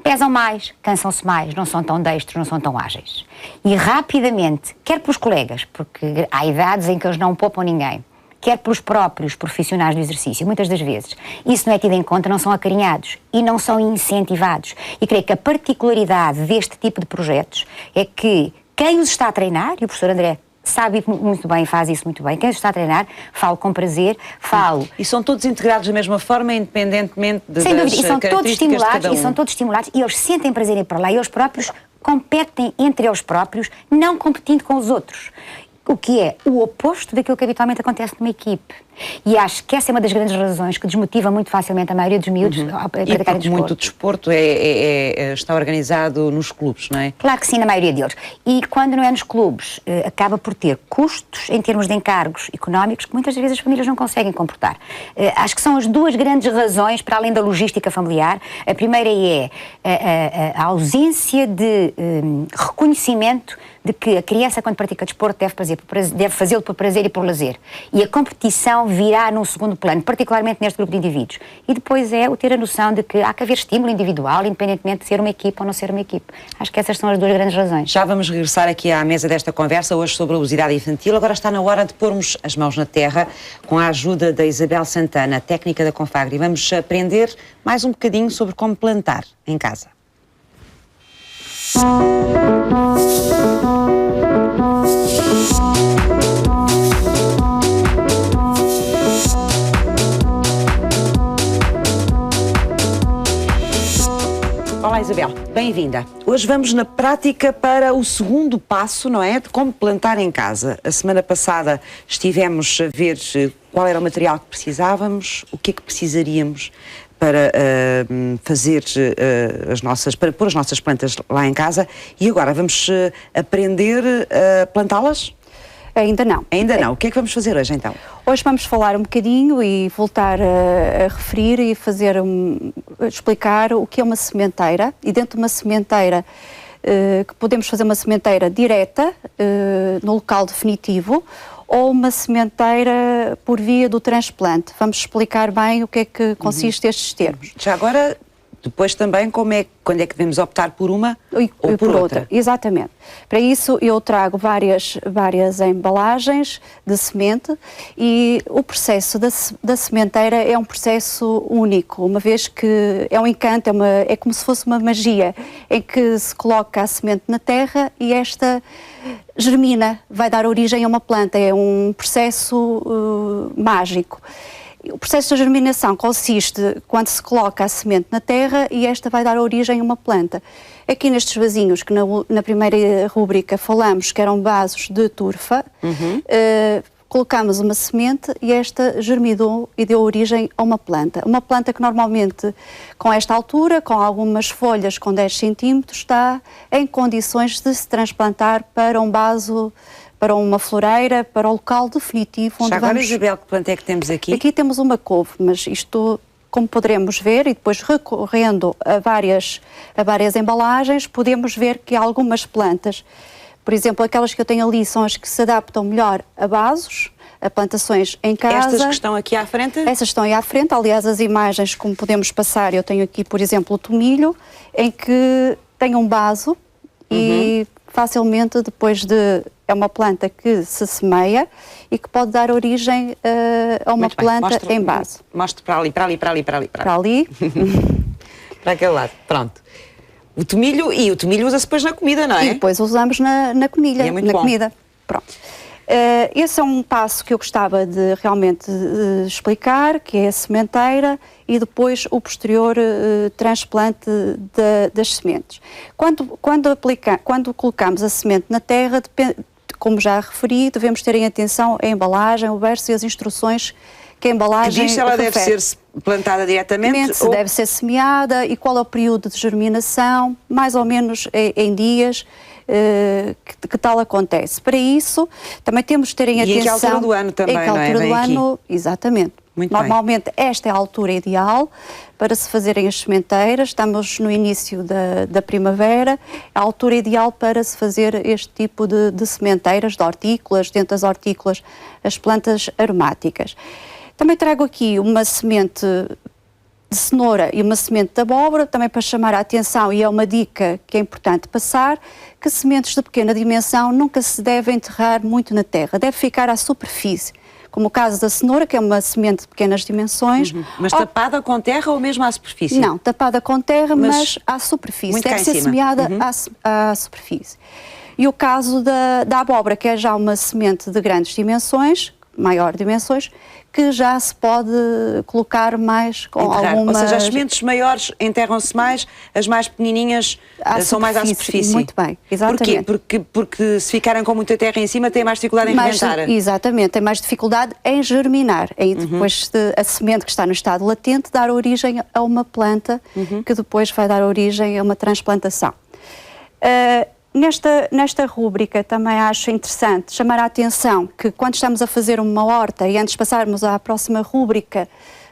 Pesam mais, cansam-se mais, não são tão destros, não são tão ágeis. E rapidamente, quer pelos colegas, porque há idades em que eles não poupam ninguém, quer pelos próprios profissionais do exercício, muitas das vezes, isso não é tido em conta, não são acarinhados e não são incentivados. E creio que a particularidade deste tipo de projetos é que quem os está a treinar, e o professor André sabe muito bem, faz isso muito bem. Quem está a treinar, falo com prazer, falo... E são todos integrados da mesma forma, independentemente das características de e são todos estimulados e eles sentem prazer em ir para lá e eles próprios competem entre eles próprios, não competindo com os outros. O que é o oposto daquilo que habitualmente acontece numa equipe. E acho que essa é uma das grandes razões que desmotiva muito facilmente a maioria dos miúdos a praticarem desporto. E muito desporto está organizado nos clubes, não é? Claro que sim, na maioria deles. E quando não é nos clubes, acaba por ter custos em termos de encargos económicos que muitas vezes as famílias não conseguem comportar. Acho que são as duas grandes razões, para além da logística familiar. A primeira é a ausência de reconhecimento de que a criança, quando pratica desporto, deve fazê-lo por prazer e por lazer. E a competição virá num segundo plano, particularmente neste grupo de indivíduos. E depois é o ter a noção de que há que haver estímulo individual, independentemente de ser uma equipe ou não ser uma equipe. Acho que essas são as duas grandes razões. Já vamos regressar aqui à mesa desta conversa, hoje sobre a obesidade infantil. Agora está na hora de pormos as mãos na terra, com a ajuda da Isabel Santana, técnica da Confagri. Vamos aprender mais um bocadinho sobre como plantar em casa. Olá Isabel, bem-vinda. Hoje vamos na prática para o segundo passo, não é? De como plantar em casa. A semana passada estivemos a ver qual era o material que precisávamos, o que é que precisaríamos para para pôr as nossas plantas lá em casa, e agora vamos aprender a plantá-las? Ainda não. Ainda não. O que é que vamos fazer hoje então? Hoje vamos falar um bocadinho e voltar a referir e explicar o que é uma sementeira, e dentro de uma sementeira que podemos fazer uma sementeira direta no local definitivo ou uma sementeira por via do transplante. Vamos explicar bem o que é que consiste estes termos. Já agora, depois também, quando é que devemos optar por uma ou por outra? Exatamente. Para isso eu trago várias embalagens de semente, e o processo da sementeira é um processo único, uma vez que é um encanto, é como se fosse uma magia, em que se coloca a semente na terra e esta germina, vai dar origem a uma planta. É um processo mágico. O processo de germinação consiste quando se coloca a semente na terra e esta vai dar origem a uma planta. Aqui nestes vasinhos, que na primeira rúbrica falamos que eram vasos de turfa, colocamos uma semente e esta germinou e deu origem a uma planta. Uma planta que normalmente, com esta altura, com algumas folhas com 10 centímetros, está em condições de se transplantar para um vaso, para uma floreira, para o local definitivo onde agora, vamos... Isabel, que planta é que temos aqui? Aqui temos uma couve, mas isto, como poderemos ver, e depois recorrendo a várias embalagens, podemos ver que há algumas plantas, por exemplo, aquelas que eu tenho ali são as que se adaptam melhor a vasos, a plantações em casa. Estas que estão aqui à frente? Essas estão aí à frente. Aliás, as imagens, como podemos passar, eu tenho aqui, por exemplo, o tomilho, em que tem um vaso e facilmente depois de... É uma planta que se semeia e que pode dar origem a uma planta em vaso. Mostre para ali. Para ali. Para aquele lado, pronto. O tomilho usa-se depois na comida, não é? E depois usamos na comida. E é muito bom. Comida. Pronto. Esse é um passo que eu gostava de realmente explicar, que é a sementeira e depois o posterior transplante das sementes. Quando colocamos a semente na terra, como já referi, devemos ter em atenção a embalagem, o verso e as instruções que a embalagem que diz se ela deve ser plantada diretamente? Se deve ser semeada e qual é o período de germinação, mais ou menos em dias que tal acontece. Para isso, também temos de ter em atenção... E em que altura do ano também, não é? Em que altura do ano, exatamente. Normalmente esta é a altura ideal para se fazerem as sementeiras. Estamos no início da primavera, a altura ideal para se fazer este tipo de sementeiras, de hortícolas, dentro das hortícolas, as plantas aromáticas. Também trago aqui uma semente de cenoura e uma semente de abóbora, também para chamar a atenção, e é uma dica que é importante passar, que sementes de pequena dimensão nunca se devem enterrar muito na terra, deve ficar à superfície. Como o caso da cenoura, que é uma semente de pequenas dimensões. Mas tapada com terra ou mesmo à superfície? Não, tapada com terra, mas à superfície. Deve ser semeada à superfície. e o caso da abóbora, que é já uma semente de grandes dimensões, maior dimensões, que já se pode colocar mais com alguma... Ou seja, as sementes maiores enterram-se mais, as mais pequenininhas são mais à superfície. Muito bem, exatamente. Porquê? Porque se ficarem com muita terra em cima têm mais dificuldade em rebentar. Exatamente, tem mais dificuldade em germinar. Aí depois a semente que está no estado latente dar origem a uma planta que depois vai dar origem a uma transplantação. Nesta rúbrica também acho interessante chamar a atenção que quando estamos a fazer uma horta e antes de passarmos à próxima rúbrica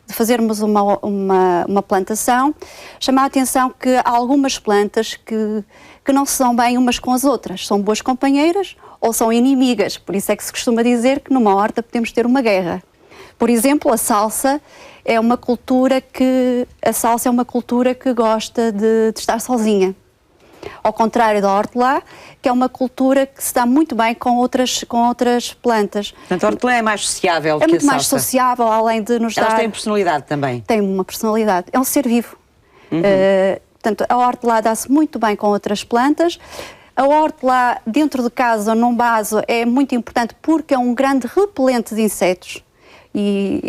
de fazermos uma plantação, chamar a atenção que há algumas plantas que não se dão bem umas com as outras, são boas companheiras ou são inimigas, por isso é que se costuma dizer que numa horta podemos ter uma guerra. Por exemplo, a salsa é uma cultura que gosta de estar sozinha. Ao contrário da hortelã, que é uma cultura que se dá muito bem com outras plantas. Portanto, a hortelã é mais sociável que a salsa. É muito mais sociável, além de nos dar... Elas têm personalidade também. Tem uma personalidade. É um ser vivo. Portanto, a hortelã dá-se muito bem com outras plantas. A hortelã, dentro de casa, num vaso, é muito importante porque é um grande repelente de insetos e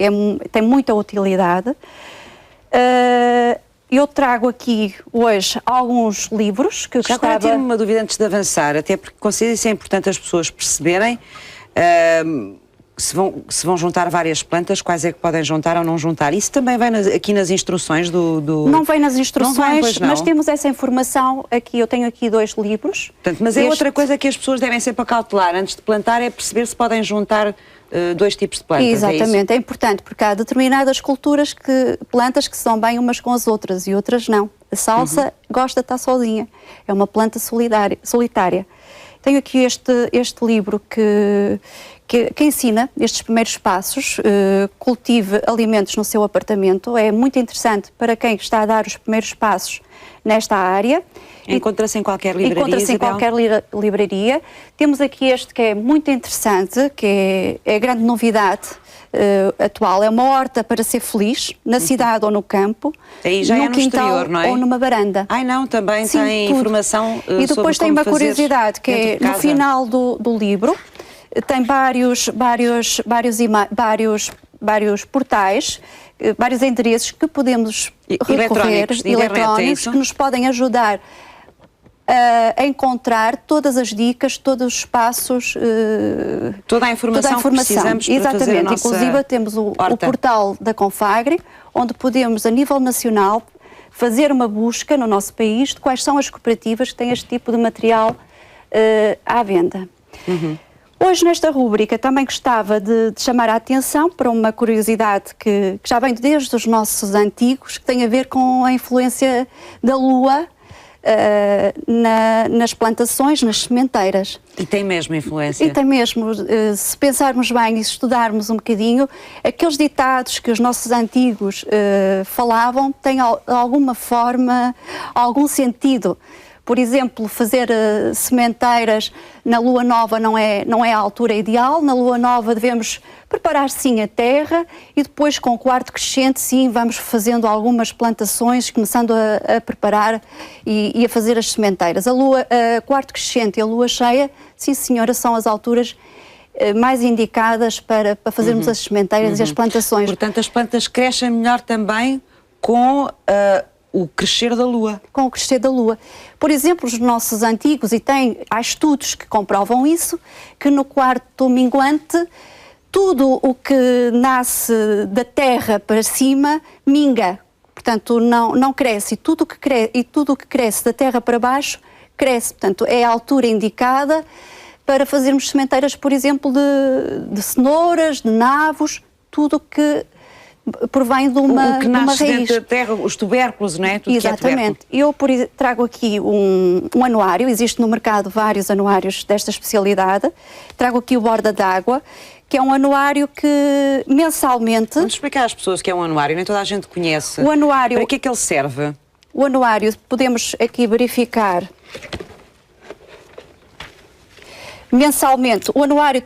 tem muita utilidade. Eu trago aqui hoje alguns livros que gostava... Agora tenho uma dúvida antes de avançar, até porque considero isso é importante as pessoas perceberem se vão juntar várias plantas, quais é que podem juntar ou não juntar. Isso também vem aqui nas instruções do... Não vem nas instruções, não vem, pois não. Mas temos essa informação aqui. Eu tenho aqui 2 livros. Portanto, mas é outra coisa que as pessoas devem sempre acautelar antes de plantar, é perceber se podem juntar 2 tipos de plantas. Exatamente, é importante, porque há determinadas plantas que se dão bem umas com as outras e outras não. A salsa gosta de estar sozinha, é uma planta solitária. Tenho aqui este livro que ensina estes primeiros passos, cultive alimentos no seu apartamento. É muito interessante para quem está a dar os primeiros passos nesta área. Encontra-se em qualquer livraria, Encontra-se em qualquer livraria. Temos aqui este que é muito interessante, que é a grande novidade atual. É uma horta para ser feliz, na cidade ou no campo, aí já no é no quintal exterior, não é? ou numa varanda. Ai não, também Sim, tem tudo. informação E depois tem uma curiosidade, que é no final do livro, tem vários portais, vários endereços que podemos recorrer, eletrónicos, que nos podem ajudar a encontrar todas as dicas, todos os passos, toda a informação que precisamos para exatamente, fazer a nossa inclusive temos o portal da Confagri, onde podemos, a nível nacional, fazer uma busca no nosso país de quais são as cooperativas que têm este tipo de material à venda. Hoje, nesta rúbrica, também gostava de chamar a atenção para uma curiosidade que já vem desde os nossos antigos, que tem a ver com a influência da lua nas plantações, nas sementeiras. E tem mesmo influência. E tem mesmo, se pensarmos bem e se estudarmos um bocadinho, aqueles ditados que os nossos antigos falavam têm de alguma forma, algum sentido. Por exemplo, fazer sementeiras na lua nova não é a altura ideal. Na lua nova devemos preparar sim a terra e depois com o quarto crescente sim vamos fazendo algumas plantações, começando a preparar e a fazer as sementeiras. A quarto crescente e a lua cheia, sim senhora, são as alturas mais indicadas para fazermos as sementeiras e as plantações. Portanto, as plantas crescem melhor também com o crescer da lua. Com o crescer da lua. Por exemplo, os nossos antigos, há estudos que comprovam isso, que no quarto minguante, tudo o que nasce da terra para cima minga. Portanto, não cresce. E tudo o que cresce da terra para baixo, cresce. Portanto, é a altura indicada para fazermos sementeiras, por exemplo, de cenouras, de nabos, tudo que provém de uma raiz. O que nasce dentro da terra, os tubérculos, não é? Tudo. Exatamente. Que é eu trago aqui um anuário, existe no mercado vários anuários desta especialidade. Trago aqui o Borda d'Água, que é um anuário que mensalmente... Vamos explicar às pessoas que é um anuário, nem toda a gente conhece. O anuário... Para que é que ele serve? O anuário, podemos aqui verificar mensalmente. O anuário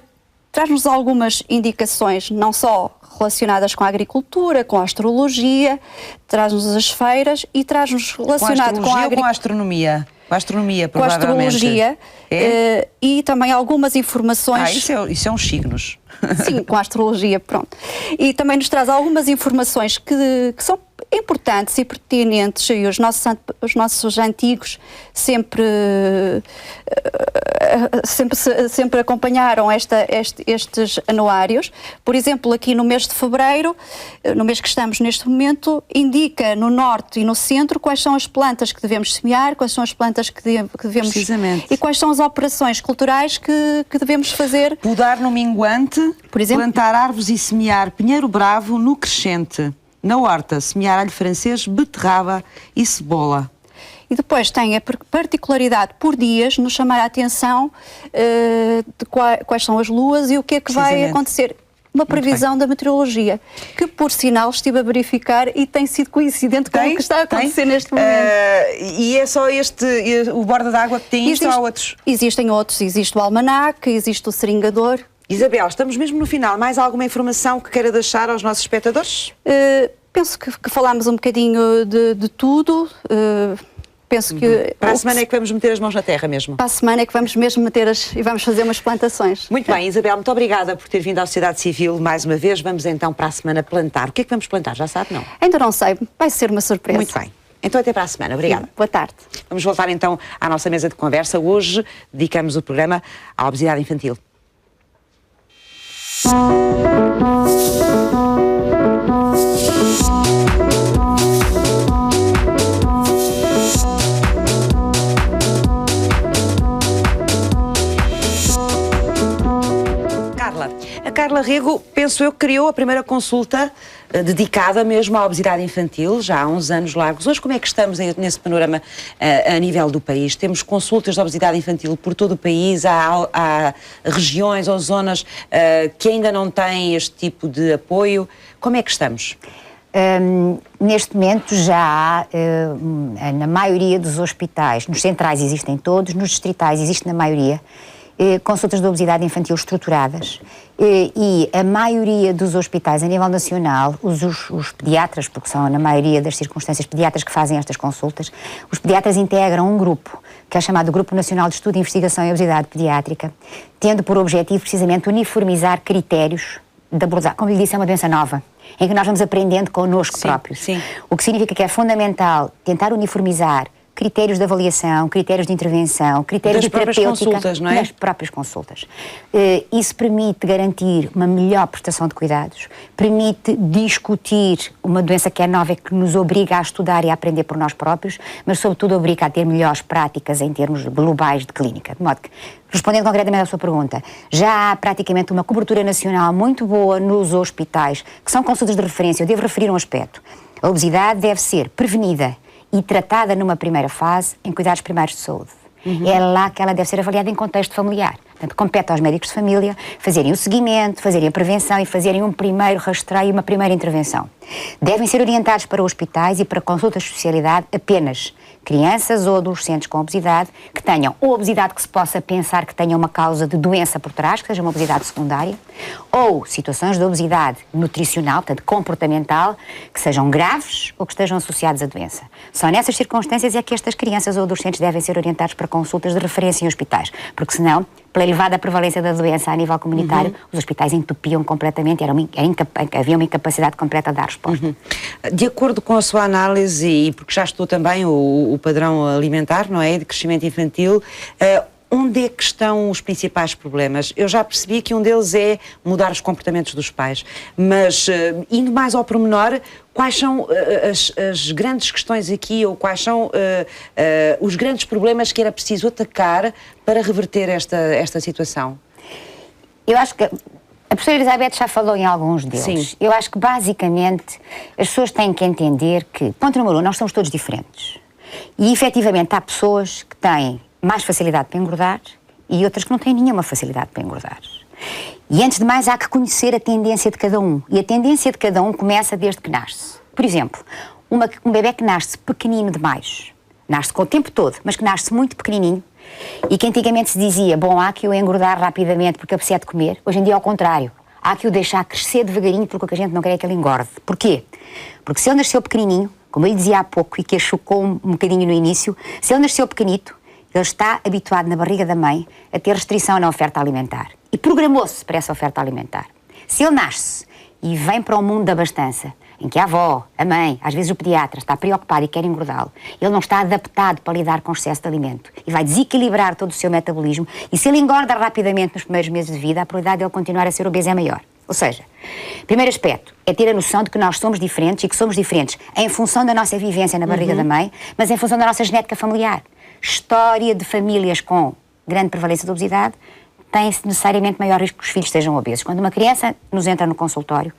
traz-nos algumas indicações, não só relacionadas com a agricultura, com a astrologia, traz-nos as feiras e traz-nos relacionado com a com a astronomia? Com a astronomia, com a provavelmente. astrologia e também algumas informações. Isso é uns signos. Sim, com a astrologia, pronto. E também nos traz algumas informações que são importantes e pertinentes, e os nossos antigos sempre acompanharam estes anuários. Por exemplo, aqui no mês de fevereiro, no mês que estamos neste momento, indica no norte e no centro quais são as plantas que devemos semear, quais são as plantas que devemos... Precisamente. E quais são as operações culturais que devemos fazer. Podar no minguante, por exemplo, plantar árvores e semear pinheiro bravo no crescente. Na horta, semear alho francês, beterraba e cebola. E depois tem a particularidade por dias nos chamar a atenção de quais são as luas e o que é que vai acontecer. Uma previsão da meteorologia, que por sinal estive a verificar e tem sido coincidente com o que está a acontecer neste momento. E é só o borda d'água que tem isto ou há outros? Existem outros, existe o almanaque, existe o seringador. Isabel, estamos mesmo no final. Mais alguma informação que queira deixar aos nossos espectadores? Penso que falámos um bocadinho de tudo. Penso que... Para a semana é que vamos meter as mãos na terra mesmo? Para a semana é que vamos mesmo meter e vamos fazer umas plantações. Muito bem, Isabel, muito obrigada por ter vindo à Sociedade Civil mais uma vez. Vamos então para a semana plantar. O que é que vamos plantar? Já sabe, não? Ainda não sei, vai ser uma surpresa. Muito bem. Então até para a semana. Obrigada. Boa tarde. Vamos voltar então à nossa mesa de conversa. Hoje dedicamos o programa à obesidade infantil. A Carla Rego, penso eu, criou a primeira consulta dedicada mesmo à obesidade infantil, já há uns anos largos. Hoje como é que estamos nesse panorama a nível do país? Temos consultas de obesidade infantil por todo o país, há regiões ou zonas que ainda não têm este tipo de apoio. Como é que estamos? Neste momento já há, na maioria dos hospitais, nos centrais existem todos, nos distritais existe na maioria, consultas de obesidade infantil estruturadas e a maioria dos hospitais a nível nacional, os pediatras, porque são na maioria das circunstâncias pediatras que fazem estas consultas, os pediatras integram um grupo que é chamado Grupo Nacional de Estudo e Investigação em Obesidade Pediátrica, tendo por objetivo precisamente uniformizar critérios de abordagem. Como lhe disse, é uma doença nova, em que nós vamos aprendendo connosco próprios. Sim. O que significa que é fundamental tentar uniformizar critérios de avaliação, critérios de intervenção, critérios de terapêutica consultas, não é? Das próprias consultas. Isso permite garantir uma melhor prestação de cuidados, permite discutir uma doença que é nova e que nos obriga a estudar e a aprender por nós próprios, mas sobretudo obriga a ter melhores práticas em termos globais de clínica. De modo que, respondendo concretamente à sua pergunta, já há praticamente uma cobertura nacional muito boa nos hospitais, que são consultas de referência. Eu devo referir um aspecto. A obesidade deve ser prevenida e tratada numa primeira fase em cuidados primários de saúde. É lá que ela deve ser avaliada em contexto familiar. Portanto, compete aos médicos de família fazerem o seguimento, fazerem a prevenção e fazerem um primeiro rastreio e uma primeira intervenção. Devem ser orientados para hospitais e para consultas de especialidade apenas crianças ou adolescentes com obesidade que tenham ou obesidade que se possa pensar que tenha uma causa de doença por trás, que seja uma obesidade secundária, ou situações de obesidade nutricional, portanto comportamental, que sejam graves ou que estejam associadas à doença. Só nessas circunstâncias é que estas crianças ou adolescentes devem ser orientados para consultas de referência em hospitais, porque senão, pela elevada prevalência da doença a nível comunitário, os hospitais entupiam completamente, havia uma incapacidade completa de dar resposta. De acordo com a sua análise, e porque já estou também o padrão alimentar, não é, de crescimento infantil, onde é que estão os principais problemas? Eu já percebi que um deles é mudar os comportamentos dos pais, mas indo mais ao pormenor, quais são as grandes questões aqui, ou quais são os grandes problemas que era preciso atacar para reverter esta situação? Eu acho que a professora Elizabeth já falou em alguns deles. Sim. Eu acho que basicamente as pessoas têm que entender que, ponto número 1, nós somos todos diferentes. E efetivamente há pessoas que têm mais facilidade para engordar e outras que não têm nenhuma facilidade para engordar. E antes de mais há que conhecer a tendência de cada um. E a tendência de cada um começa desde que nasce. Por exemplo, um bebê que nasce pequenino demais, nasce com o tempo todo, mas que nasce muito pequenininho, e que antigamente se dizia, bom, há que o engordar rapidamente porque apetece de comer, hoje em dia é ao contrário. Há que o deixar crescer devagarinho porque o que a gente não quer é que ele engorde. Porquê? Porque se ele nasceu pequenininho, como eu lhe dizia há pouco e que a chocou um bocadinho no início, se ele nasceu pequenito, Ele está habituado na barriga da mãe a ter restrição na oferta alimentar e programou-se para essa oferta alimentar. Se ele nasce e vem para o mundo da abastança, em que a avó, a mãe, às vezes o pediatra está preocupado e quer engordá-lo, ele não está adaptado para lidar com o excesso de alimento e vai desequilibrar todo o seu metabolismo, e se ele engorda rapidamente nos primeiros meses de vida, a probabilidade de ele continuar a ser obeso é maior. Ou seja, primeiro aspecto é ter a noção de que nós somos diferentes e que somos diferentes em função da nossa vivência na barriga da mãe, mas em função da nossa genética familiar. História de famílias com grande prevalência de obesidade tem necessariamente maior risco que os filhos sejam obesos. Quando uma criança nos entra no consultório,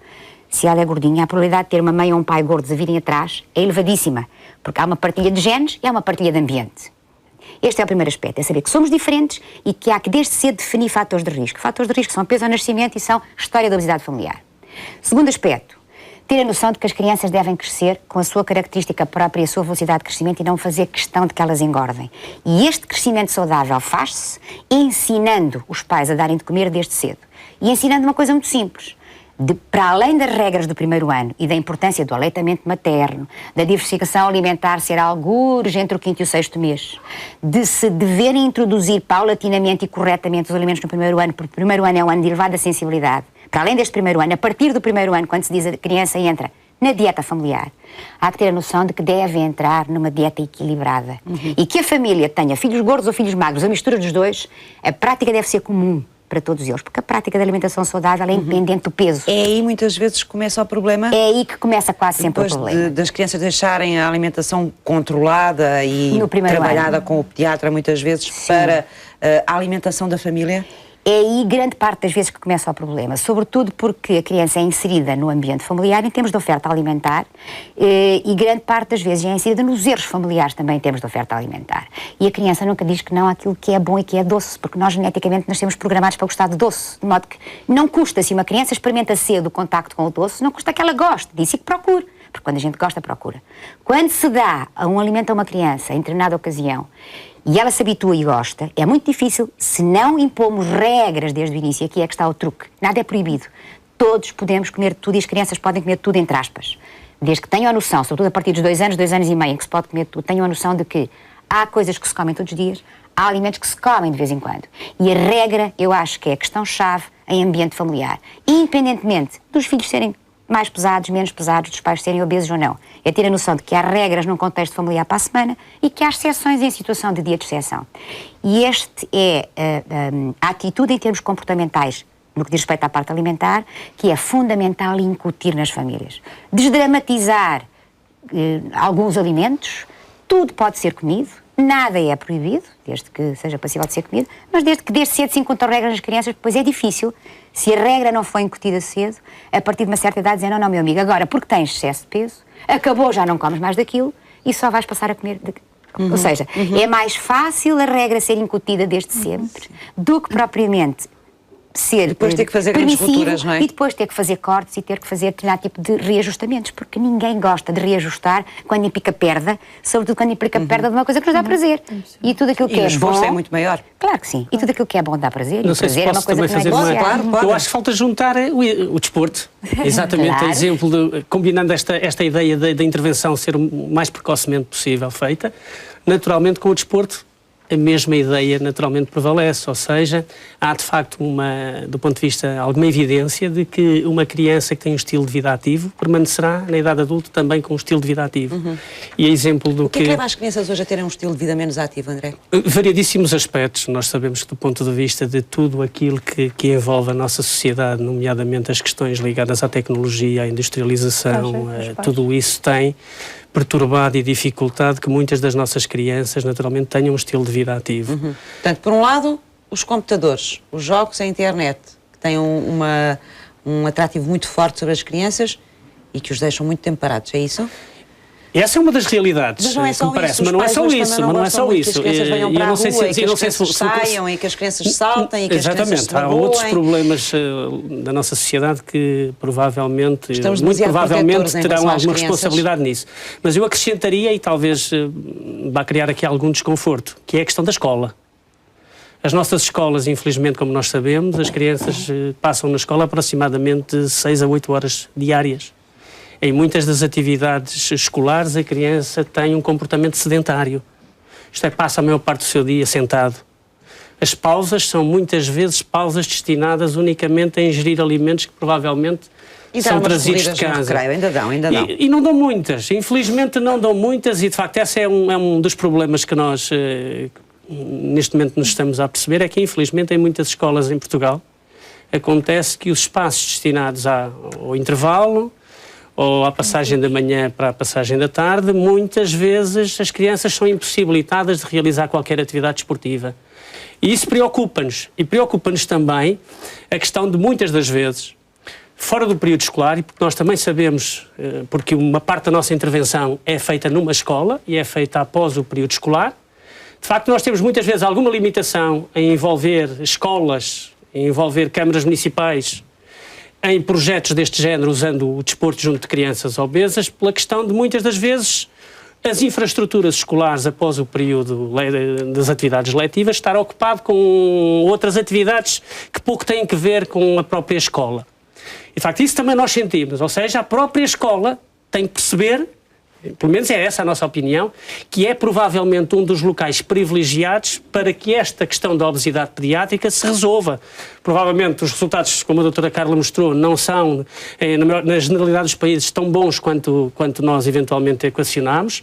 se ela é gordinha, a probabilidade de ter uma mãe ou um pai gordos a virem atrás é elevadíssima, porque há uma partilha de genes e há uma partilha de ambiente. Este é o primeiro aspecto, é saber que somos diferentes e que há que desde cedo definir fatores de risco. Fatores de risco são peso ao nascimento e são história da obesidade familiar. Segundo aspecto, ter a noção de que as crianças devem crescer com a sua característica própria e a sua velocidade de crescimento e não fazer questão de que elas engordem. E este crescimento saudável faz-se ensinando os pais a darem de comer desde cedo. E ensinando uma coisa muito simples. Para além das regras do primeiro ano e da importância do aleitamento materno, da diversificação alimentar ser algures entre o 5º e o 6º mês, de se deverem introduzir paulatinamente e corretamente os alimentos no primeiro ano, porque o primeiro ano é um ano de elevada sensibilidade. Para além deste primeiro ano, a partir do primeiro ano, quando se diz a criança entra na dieta familiar, há que ter a noção de que deve entrar numa dieta equilibrada. E que a família tenha filhos gordos ou filhos magros, a mistura dos dois, a prática deve ser comum para todos eles, porque a prática da alimentação saudável é independente do peso. É aí muitas vezes que começa o problema? É aí que começa quase sempre o problema. Das crianças deixarem a alimentação controlada e trabalhada com o pediatra muitas vezes para a alimentação da família? É aí grande parte das vezes que começa o problema, sobretudo porque a criança é inserida no ambiente familiar em termos de oferta alimentar e grande parte das vezes é inserida nos erros familiares também em termos de oferta alimentar. E a criança nunca diz que não àquilo que é bom e que é doce, porque nós geneticamente nascemos programados para gostar de doce, de modo que não custa, se uma criança experimenta cedo o contacto com o doce, não custa que ela goste, disso e que procure. Porque quando a gente gosta, procura. Quando se dá um alimento a uma criança em determinada ocasião e ela se habitua e gosta, é muito difícil se não impomos regras desde o início. Aqui é que está o truque. Nada é proibido. Todos podemos comer tudo e as crianças podem comer tudo, entre aspas. Desde que tenham a noção, sobretudo a partir dos 2 anos e meio, em que se pode comer tudo, tenham a noção de que há coisas que se comem todos os dias, há alimentos que se comem de vez em quando. E a regra, eu acho que é a questão-chave em ambiente familiar. Independentemente dos filhos serem mais pesados, menos pesados, dos pais serem obesos ou não. É ter a noção de que há regras num contexto familiar para a semana e que há exceções em situação de dia de exceção. E este é a atitude em termos comportamentais, no que diz respeito à parte alimentar, que é fundamental incutir nas famílias. Desdramatizar alguns alimentos, tudo pode ser comido, nada é proibido, desde que seja passível de ser comido, mas desde cedo se encontram regras nas crianças, depois é difícil, se a regra não foi incutida cedo, a partir de uma certa idade dizer, não, meu amigo, agora porque tens excesso de peso, acabou, já não comes mais daquilo e só vais passar a comer Ou seja, é mais fácil a regra ser incutida desde sempre do que propriamente ser depois ter que fazer grandes rupturas, não é? E depois ter que fazer cortes e ter que fazer determinado tipo de reajustamentos, porque ninguém gosta de reajustar quando implica perda, sobretudo quando implica perda de uma coisa que nos dá prazer. E tudo aquilo que e é o esforço bom... é muito maior. Claro que sim. E tudo aquilo que é bom dá prazer. Não e sei prazer se é uma posso coisa também que não é fazer negociável. Claro. Eu acho que falta juntar o desporto. Exatamente, Claro. exemplo de, combinando esta ideia da intervenção ser o mais precocemente possível feita, naturalmente com o desporto a mesma ideia naturalmente prevalece, ou seja, há de facto do ponto de vista, alguma evidência de que uma criança que tem um estilo de vida ativo permanecerá na idade adulta também com um estilo de vida ativo. E é exemplo do O que é que leva as crianças hoje a terem um estilo de vida menos ativo, André? Variedíssimos aspectos. Nós sabemos que do ponto de vista de tudo aquilo que envolve a nossa sociedade, nomeadamente as questões ligadas à tecnologia, à industrialização, tudo isso tem perturbado e dificultado que muitas das nossas crianças naturalmente tenham um estilo de vida ativo. Portanto, por um lado, os computadores, os jogos, a internet, que têm um atrativo muito forte sobre as crianças e que os deixam muito tempo parados, é isso? Essa é uma das realidades, mas não é só que me parece, isso. mas não é só isso, mas não é só isso. Que as crianças venham para a rua e que as crianças se saiam e que as crianças saltem e que as crianças se há outros problemas da nossa sociedade que provavelmente, muito provavelmente terão alguma responsabilidade nisso. Mas eu acrescentaria, e talvez vá criar aqui algum desconforto, que é a questão da escola. As nossas escolas, infelizmente, como nós sabemos, as crianças passam na escola aproximadamente 6 a 8 horas diárias. Em muitas das atividades escolares, a criança tem um comportamento sedentário. isto é, passa a maior parte do seu dia sentado. As pausas são muitas vezes pausas destinadas unicamente a ingerir alimentos que provavelmente são trazidos de casa. Ainda dão. E não dão muitas, infelizmente não dão muitas, e de facto esse é um dos problemas que nós neste momento nos estamos a perceber, é que infelizmente em muitas escolas em Portugal acontece que os espaços destinados ao intervalo ou à passagem da manhã para a passagem da tarde, muitas vezes as crianças são impossibilitadas de realizar qualquer atividade esportiva. E isso preocupa-nos. E preocupa-nos também a questão de muitas das vezes, fora do período escolar, e porque nós também sabemos, porque uma parte da nossa intervenção é feita numa escola e é feita após o período escolar, de facto nós temos muitas vezes alguma limitação em envolver escolas, em envolver câmaras municipais em projetos deste género, usando o desporto junto de crianças obesas, pela questão de muitas das vezes as infraestruturas escolares após o período das atividades letivas estar ocupado com outras atividades que pouco têm que ver com a própria escola. E de facto isso também nós sentimos, ou seja, a própria escola tem que perceber, pelo menos é essa a nossa opinião, que é provavelmente um dos locais privilegiados para que esta questão da obesidade pediátrica se resolva. Provavelmente os resultados, como a doutora Carla mostrou, não são, na generalidade dos países, tão bons quanto nós eventualmente equacionamos,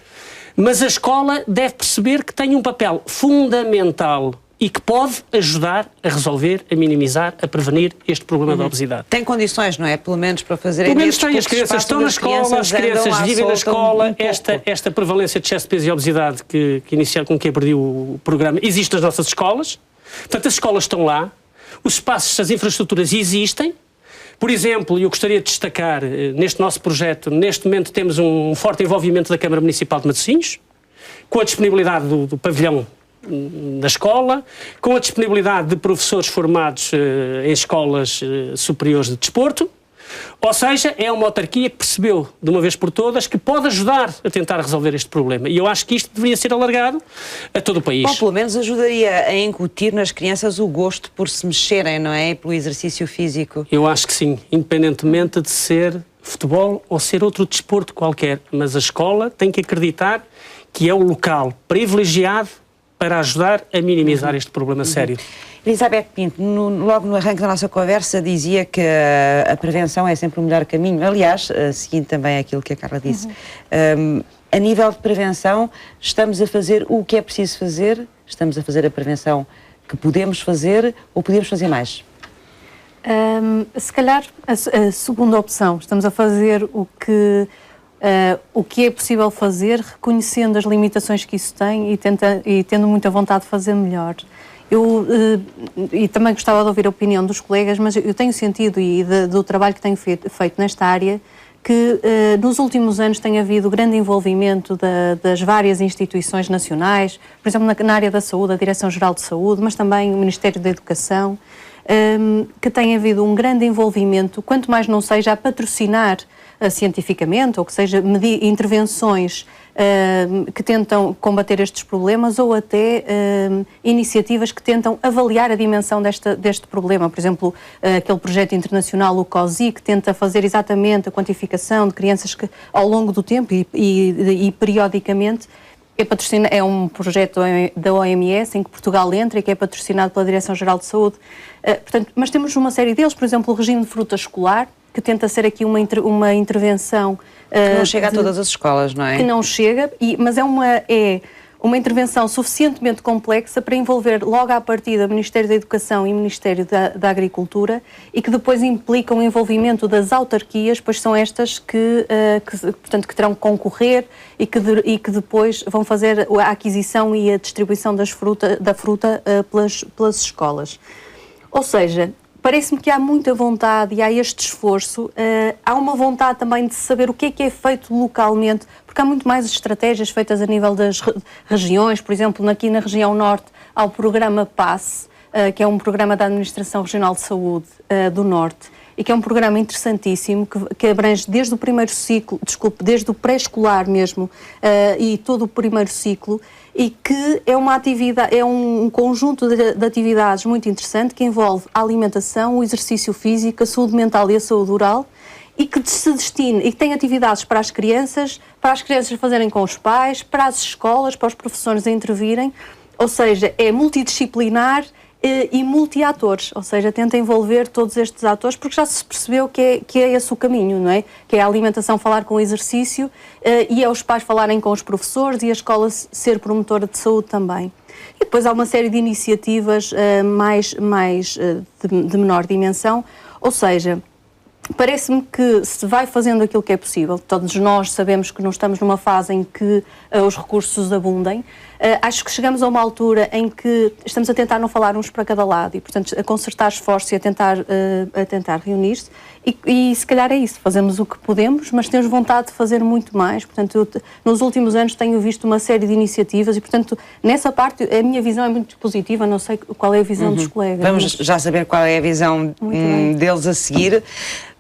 mas a escola deve perceber que tem um papel fundamental e que pode ajudar a resolver, a minimizar, a prevenir este problema da obesidade. Tem condições, não é? Pelo menos para fazer... Pelo menos tem, as crianças estão na escola, as crianças vivem na escola, esta prevalência de excesso de peso e obesidade que iniciaram com que abriu o programa, existe nas nossas escolas, portanto as escolas estão lá, os espaços, as infraestruturas existem. Por exemplo, eu gostaria de destacar, neste nosso projeto, neste momento temos um forte envolvimento da Câmara Municipal de Matosinhos, com a disponibilidade do pavilhão da escola, com a disponibilidade de professores formados em escolas superiores de desporto, ou seja, é uma autarquia que percebeu de uma vez por todas que pode ajudar a tentar resolver este problema, e eu acho que isto deveria ser alargado a todo o país. Bom, pelo menos ajudaria a incutir nas crianças o gosto por se mexerem, não é? E pelo exercício físico. Eu acho que sim, independentemente de ser futebol ou ser outro desporto qualquer, mas a escola tem que acreditar que é o local privilegiado para ajudar a minimizar este problema sério. Elizabeth Pinto, logo no arranque da nossa conversa, dizia que a prevenção é sempre o melhor caminho. Aliás, seguindo também aquilo que a Carla disse, a nível de prevenção, estamos a fazer o que é preciso fazer? Estamos a fazer a prevenção que podemos fazer ou podemos fazer mais? Se calhar a segunda opção, estamos a fazer o que é possível fazer, reconhecendo as limitações que isso tem e tendo muita vontade de fazer melhor. E também gostava de ouvir a opinião dos colegas, mas eu tenho sentido, do trabalho que tenho feito nesta área, que nos últimos anos tem havido grande envolvimento das várias instituições nacionais, por exemplo, na área da saúde, a Direção-Geral de Saúde, mas também o Ministério da Educação, que tem havido um grande envolvimento, quanto mais não seja a patrocinar cientificamente, ou que seja intervenções que tentam combater estes problemas, ou até iniciativas que tentam avaliar a dimensão deste problema. Por exemplo, aquele projeto internacional, o COSI, que tenta fazer exatamente a quantificação de crianças que, ao longo do tempo e periodicamente, é um projeto da OMS em que Portugal entra e que é patrocinado pela Direção-Geral de Saúde. Mas temos uma série deles, por exemplo, o regime de fruta escolar, que tenta ser aqui uma intervenção... que não chega a todas as escolas, não é? Que não chega, mas é uma intervenção suficientemente complexa para envolver logo à partida o Ministério da Educação e o Ministério da Agricultura, e que depois implica o envolvimento das autarquias, pois são estas que portanto, que terão que concorrer e que depois vão fazer a aquisição e a distribuição da fruta pelas escolas. Ou seja, parece-me que há muita vontade e há este esforço, há uma vontade também de saber o que é feito localmente, porque há muito mais estratégias feitas a nível das regiões. Por exemplo, aqui na região norte há o programa PASS, que é um programa da Administração Regional de Saúde do Norte, e que é um programa interessantíssimo, que abrange desde o primeiro ciclo, desde o pré-escolar mesmo, e todo o primeiro ciclo, e que é uma atividade, é um conjunto de atividades muito interessante que envolve a alimentação, o exercício físico, a saúde mental e a saúde oral, e que se destine e que tem atividades para as crianças fazerem com os pais, para as escolas, para os professores a intervirem, ou seja, é multidisciplinar e multi-atores, ou seja, tenta envolver todos estes atores, porque já se percebeu que é esse o caminho, não é? Que é a alimentação falar com o exercício e é os pais falarem com os professores e a escola ser promotora de saúde também. E depois há uma série de iniciativas de menor dimensão, ou seja, parece-me que se vai fazendo aquilo que é possível. Todos nós sabemos que não estamos numa fase em que os recursos abundem. Acho que chegamos a uma altura em que estamos a tentar não falar uns para cada lado e, portanto, a concertar esforços e a tentar reunir-se. E se calhar é isso, fazemos o que podemos, mas temos vontade de fazer muito mais. Portanto, eu, nos últimos anos tenho visto uma série de iniciativas e, portanto, nessa parte a minha visão é muito positiva, não sei qual é a visão dos colegas. Vamos já saber qual é a visão deles a seguir.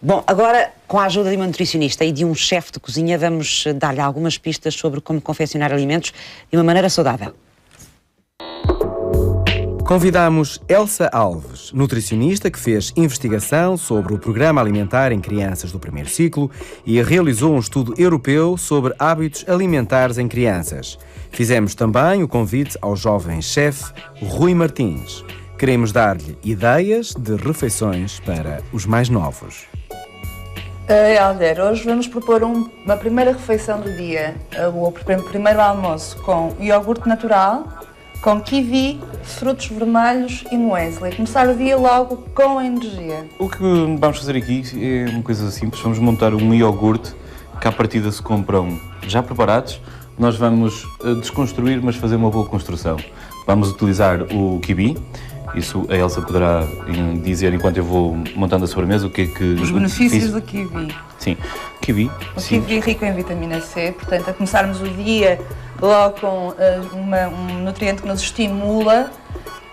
Bom, agora, com a ajuda de uma nutricionista e de um chefe de cozinha, vamos dar-lhe algumas pistas sobre como confeccionar alimentos de uma maneira saudável. Convidamos Elsa Alves, nutricionista que fez investigação sobre o programa alimentar em crianças do primeiro ciclo e realizou um estudo europeu sobre hábitos alimentares em crianças. Fizemos também o convite ao jovem chefe Rui Martins. Queremos dar-lhe ideias de refeições para os mais novos. Alder, hoje vamos propor uma primeira refeição do dia, o primeiro almoço com iogurte natural, com kiwi, frutos vermelhos e muesli. Começar o dia logo com a energia. O que vamos fazer aqui é uma coisa simples, vamos montar um iogurte que à partida se compram já preparados. Nós vamos desconstruir, mas fazer uma boa construção. Vamos utilizar o kiwi. Isso a Elsa poderá dizer enquanto eu vou montando a sobremesa o que é que... Os benefícios do kiwi. Sim, kiwi. O kiwi é rico em vitamina C, portanto, a começarmos o dia logo com um nutriente que nos estimula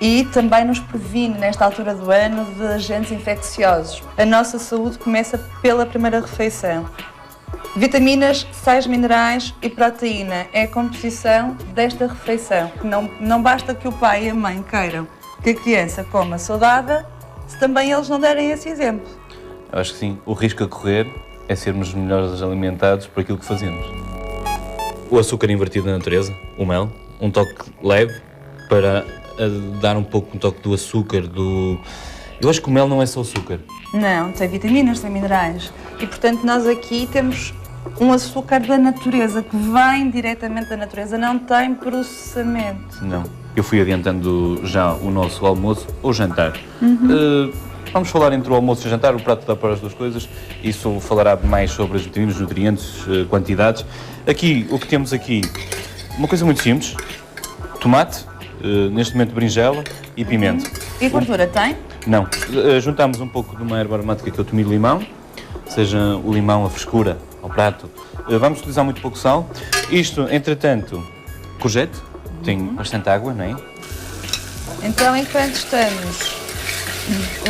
e também nos previne, nesta altura do ano, de agentes infecciosos. A nossa saúde começa pela primeira refeição. Vitaminas, sais minerais e proteína é a composição desta refeição. Não basta que o pai e a mãe queiram que a criança coma saudável, se também eles não derem esse exemplo. Eu acho que sim. O risco a correr é sermos melhores alimentados por aquilo que fazemos. O açúcar invertido na natureza, o mel, um toque leve para dar um toque do açúcar, Eu acho que o mel não é só açúcar. Não, tem vitaminas, tem minerais. E, portanto, nós aqui temos um açúcar da natureza, que vem diretamente da natureza, não tem processamento. Não. Eu fui adiantando já o nosso almoço ou jantar. Vamos falar entre o almoço e o jantar, o prato dá para as duas coisas. Isso falará mais sobre as vitaminas, nutrientes, quantidades. Aqui, o que temos aqui, uma coisa muito simples. Tomate, neste momento berinjela e pimento. E gordura tem? Não. Juntamos um pouco de uma erva aromática que é o tomilho-limão, seja o limão, a frescura ao prato. Vamos utilizar muito pouco sal. Isto, entretanto, courgette, tem bastante água, não é? Então, enquanto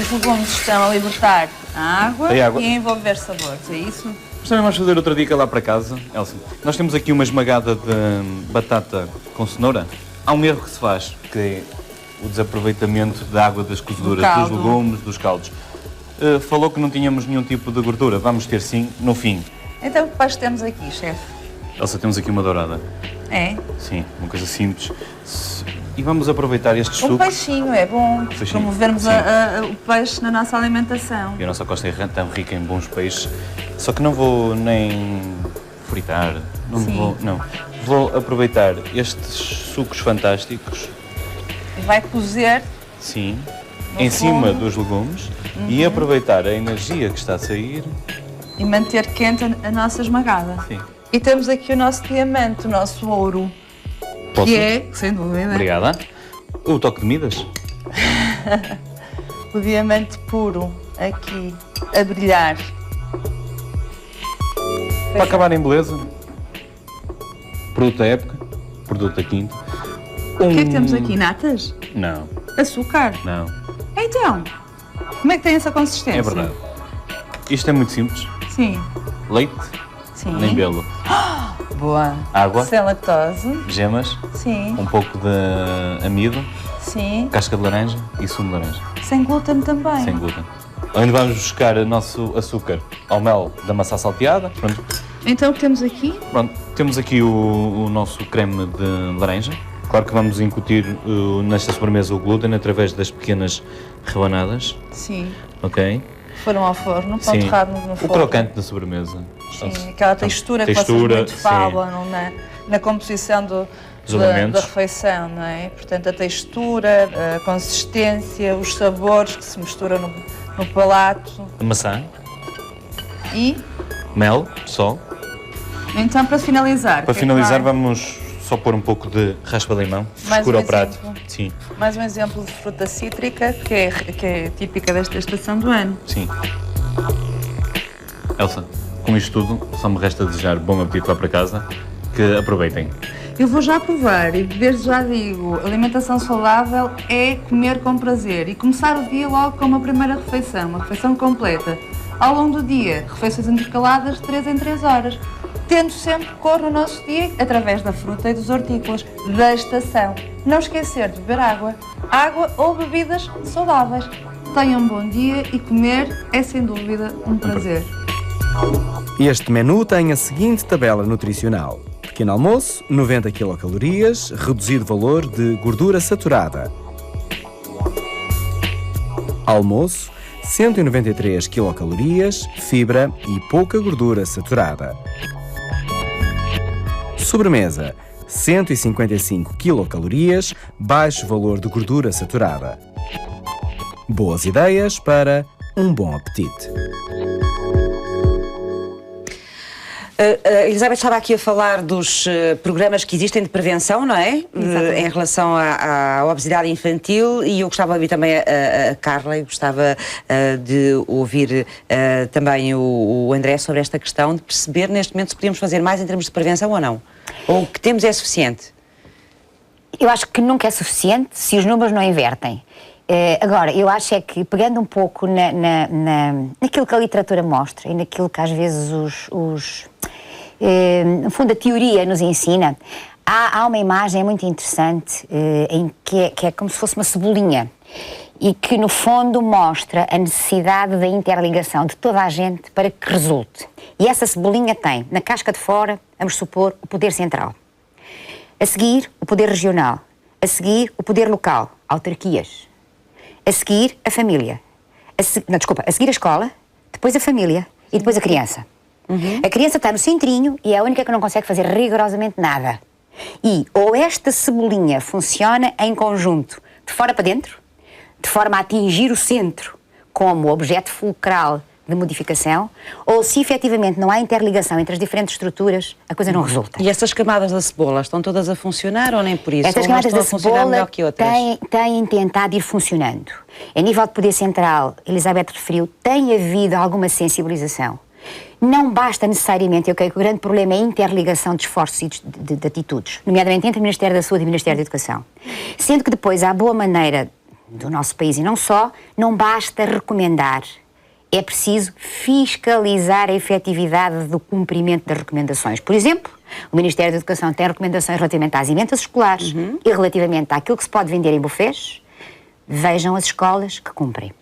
os legumes estão a libertar a água e a envolver sabores, é isso? Mas também vamos fazer outra dica lá para casa, Elsa. Nós temos aqui uma esmagada de batata com cenoura. Há um erro que se faz, que é o desaproveitamento da água das cozeduras, dos legumes, dos caldos. Falou que não tínhamos nenhum tipo de gordura. Vamos ter sim, no fim. Então, o que peixe temos aqui, chefe? Elsa, temos aqui uma dourada. É? Sim, uma coisa simples. E vamos aproveitar estes sucos. Um peixinho é bom, promovermos o peixe na nossa alimentação. E a nossa costa é tão rica em bons peixes, só que não vou nem fritar, não. Vou aproveitar estes sucos fantásticos. Vai cozer. Sim, em cima dos legumes e aproveitar a energia que está a sair. E manter quente a nossa esmagada. Sim. E temos aqui o nosso diamante, o nosso ouro. Posso? Que é, sem dúvida. Obrigada. O toque de Midas. O diamante puro aqui a brilhar. Para acabar em beleza, produto da época, produto da quinta. O que é que temos aqui? Natas? Não. Açúcar? Não. Então, como é que tem essa consistência? É verdade. Isto é muito simples. Sim. Leite, Sim. nem belo. Boa. Água. Sem lactose. Gemas. Sim. Um pouco de amido. Sim. Casca de laranja e sumo de laranja. Sem glúten também. Sem glúten. onde vamos buscar o nosso açúcar ao mel da maçã salteada. Pronto. Então o que temos aqui? Pronto, temos aqui o nosso creme de laranja. Claro que vamos incutir nesta sobremesa o glúten através das pequenas rebanadas. Sim. Ok? Foram ao forno, pão torrado no forno. O crocante da sobremesa. Sim, aquela textura que vocês muito falam na composição da refeição, não é? Portanto, a textura, a consistência, os sabores que se misturam no palato. A maçã. E? Mel, só. Então, para finalizar... Para finalizar, vamos só pôr um pouco de raspa de limão, frescura ao prato. Sim. Mais um exemplo de fruta cítrica que é típica desta estação do ano. Sim. Elsa, com isto tudo, só me resta desejar bom apetite lá para casa, que aproveitem. Eu vou já provar e desde já digo, alimentação saudável é comer com prazer e começar o dia logo com uma primeira refeição, uma refeição completa. Ao longo do dia, refeições intercaladas de 3 em 3 horas, tendo sempre cor no nosso dia através da fruta e dos hortícolas, da estação. Não esquecer de beber água ou bebidas saudáveis. Tenham um bom dia e comer é sem dúvida um prazer. Este menu tem a seguinte tabela nutricional. Pequeno almoço, 90 quilocalorias, reduzido valor de gordura saturada. Almoço, 193 quilocalorias, fibra e pouca gordura saturada. Sobremesa, 155 quilocalorias, baixo valor de gordura saturada. Boas ideias para um bom apetite. Elizabeth estava aqui a falar dos programas que existem de prevenção, não é? Em relação à obesidade infantil, e eu gostava de ouvir também a Carla, e gostava de ouvir também o André sobre esta questão, de perceber neste momento se podíamos fazer mais em termos de prevenção ou não. Ou o que temos é suficiente? Eu acho que nunca é suficiente se os números não invertem. Agora, eu acho é que, pegando um pouco naquilo que a literatura mostra e naquilo que às vezes no fundo a teoria nos ensina, há uma imagem muito interessante em que é como se fosse uma cebolinha e que no fundo mostra a necessidade da interligação de toda a gente para que resulte. E essa cebolinha tem, na casca de fora, vamos supor, o poder central. A seguir, o poder regional. A seguir, o poder local, autarquias. A seguir, a família. A seguir a escola, depois a família e depois a criança. A criança está no centrinho e é a única que não consegue fazer rigorosamente nada. E ou esta cebolinha funciona em conjunto, de fora para dentro, de forma a atingir o centro como objeto fulcral de modificação, ou se efetivamente não há interligação entre as diferentes estruturas, a coisa não resulta. E essas camadas da cebola estão todas a funcionar ou nem por isso? Estas camadas da cebola têm tentado ir funcionando. A nível de poder central, Elizabeth referiu, tem havido alguma sensibilização. Não basta necessariamente, eu creio que o grande problema é a interligação de esforços e de atitudes, nomeadamente entre o Ministério da Saúde e o Ministério da Educação. Sendo que depois, à boa maneira do nosso país e não só, não basta recomendar. É preciso fiscalizar a efetividade do cumprimento das recomendações. Por exemplo, o Ministério da Educação tem recomendações relativamente às emendas escolares e relativamente àquilo que se pode vender em bufês. Vejam as escolas que cumprem.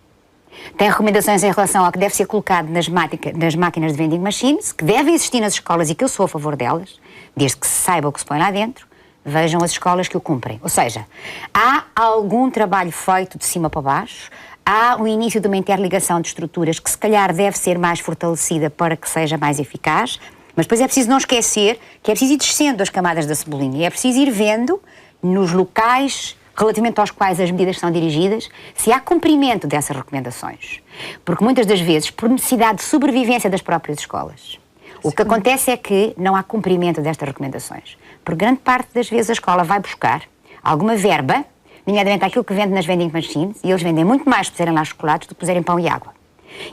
Tem recomendações em relação ao que deve ser colocado nas máquinas de vending machines, que devem existir nas escolas e que eu sou a favor delas, desde que se saiba o que se põe lá dentro. Vejam as escolas que o cumprem. Ou seja, há algum trabalho feito de cima para baixo, há o início de uma interligação de estruturas que se calhar deve ser mais fortalecida para que seja mais eficaz, mas depois é preciso não esquecer que é preciso ir descendo as camadas da cebolinha, é preciso ir vendo nos locais relativamente aos quais as medidas são dirigidas, se há cumprimento dessas recomendações. Porque muitas das vezes, por necessidade de sobrevivência das próprias escolas, o que acontece é que não há cumprimento destas recomendações. Por grande parte das vezes a escola vai buscar alguma verba, nomeadamente aquilo que vende nas vending machines, e eles vendem muito mais se puserem lá chocolates do que puserem pão e água.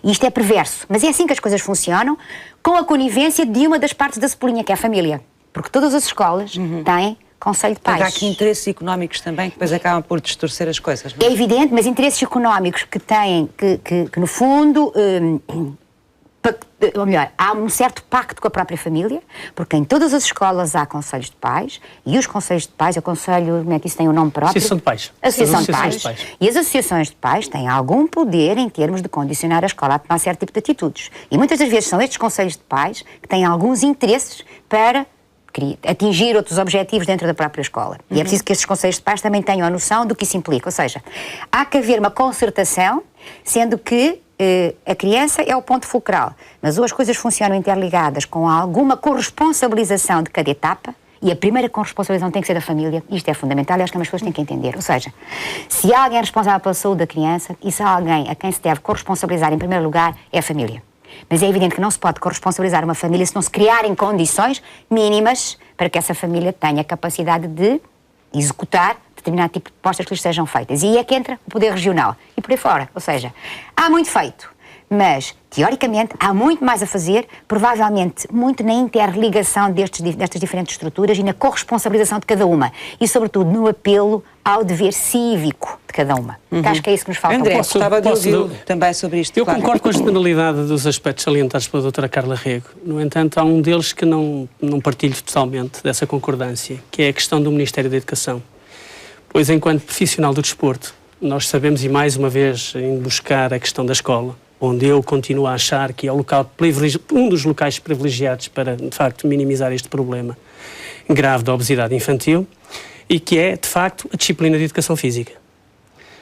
E isto é perverso, mas é assim que as coisas funcionam, com a conivência de uma das partes da cebolinha, que é a família. Porque todas as escolas têm conselho de pais. Há aqui interesses económicos também que depois acabam por distorcer as coisas, não é? É evidente, mas interesses económicos que têm, que no fundo ou melhor, há um certo pacto com a própria família, porque em todas as escolas há conselhos de pais, e os conselhos de pais, o conselho, como é que isso tem o nome próprio? Associação de pais. Associação de pais. E as associações de pais têm algum poder em termos de condicionar a escola a tomar certo tipo de atitudes. E muitas das vezes são estes conselhos de pais que têm alguns interesses para atingir outros objetivos dentro da própria escola. E é preciso que estes conselhos de pais também tenham a noção do que isso implica. Ou seja, há que haver uma concertação, sendo que a criança é o ponto fulcral, mas ou as coisas funcionam interligadas com alguma corresponsabilização de cada etapa, e a primeira corresponsabilização tem que ser da família, isto é fundamental e acho que as pessoas têm que entender. Ou seja, se há alguém responsável pela saúde da criança, e se há alguém a quem se deve corresponsabilizar em primeiro lugar, é a família. Mas é evidente que não se pode corresponsabilizar uma família se não se criarem condições mínimas para que essa família tenha capacidade de executar determinado tipo de propostas que lhes sejam feitas. E aí é que entra o poder regional. E por aí fora. Ou seja, há muito feito, mas, teoricamente, há muito mais a fazer, provavelmente muito na interligação destas diferentes estruturas e na corresponsabilização de cada uma. E, sobretudo, no apelo ao dever cívico de cada uma. Que acho que é isso que nos falta. André, gostava de ouvir também sobre isto. Eu concordo com a generalidade dos aspectos salientados pela doutora Carla Rego. No entanto, há um deles que não partilho totalmente dessa concordância, que é a questão do Ministério da Educação. Pois, enquanto profissional do desporto, nós sabemos, e mais uma vez, em buscar a questão da escola, onde eu continuo a achar que é um dos locais privilegiados para, de facto, minimizar este problema grave da obesidade infantil, e que é, de facto, a disciplina de educação física.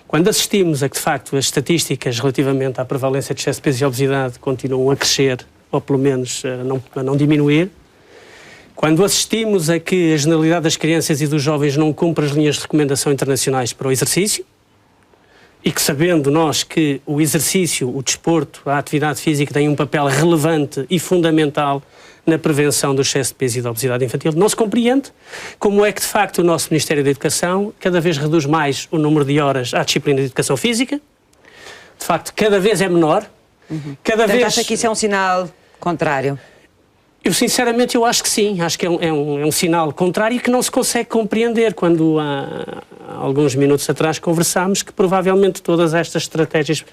Quando assistimos a que, de facto, as estatísticas relativamente à prevalência de excesso de peso e obesidade continuam a crescer, ou pelo menos a não diminuir, quando assistimos a que a generalidade das crianças e dos jovens não cumpre as linhas de recomendação internacionais para o exercício, e que sabendo nós que o exercício, o desporto, a atividade física tem um papel relevante e fundamental na prevenção do excesso de peso e da obesidade infantil, não se compreende como é que, de facto, o nosso Ministério da Educação cada vez reduz mais o número de horas à disciplina de educação física, de facto, cada vez é menor, cada vez... Acha que isso é um sinal contrário? Eu, sinceramente, eu acho que sim. Acho que é um sinal contrário que não se consegue compreender quando há alguns minutos atrás conversámos que provavelmente todas estas estratégias,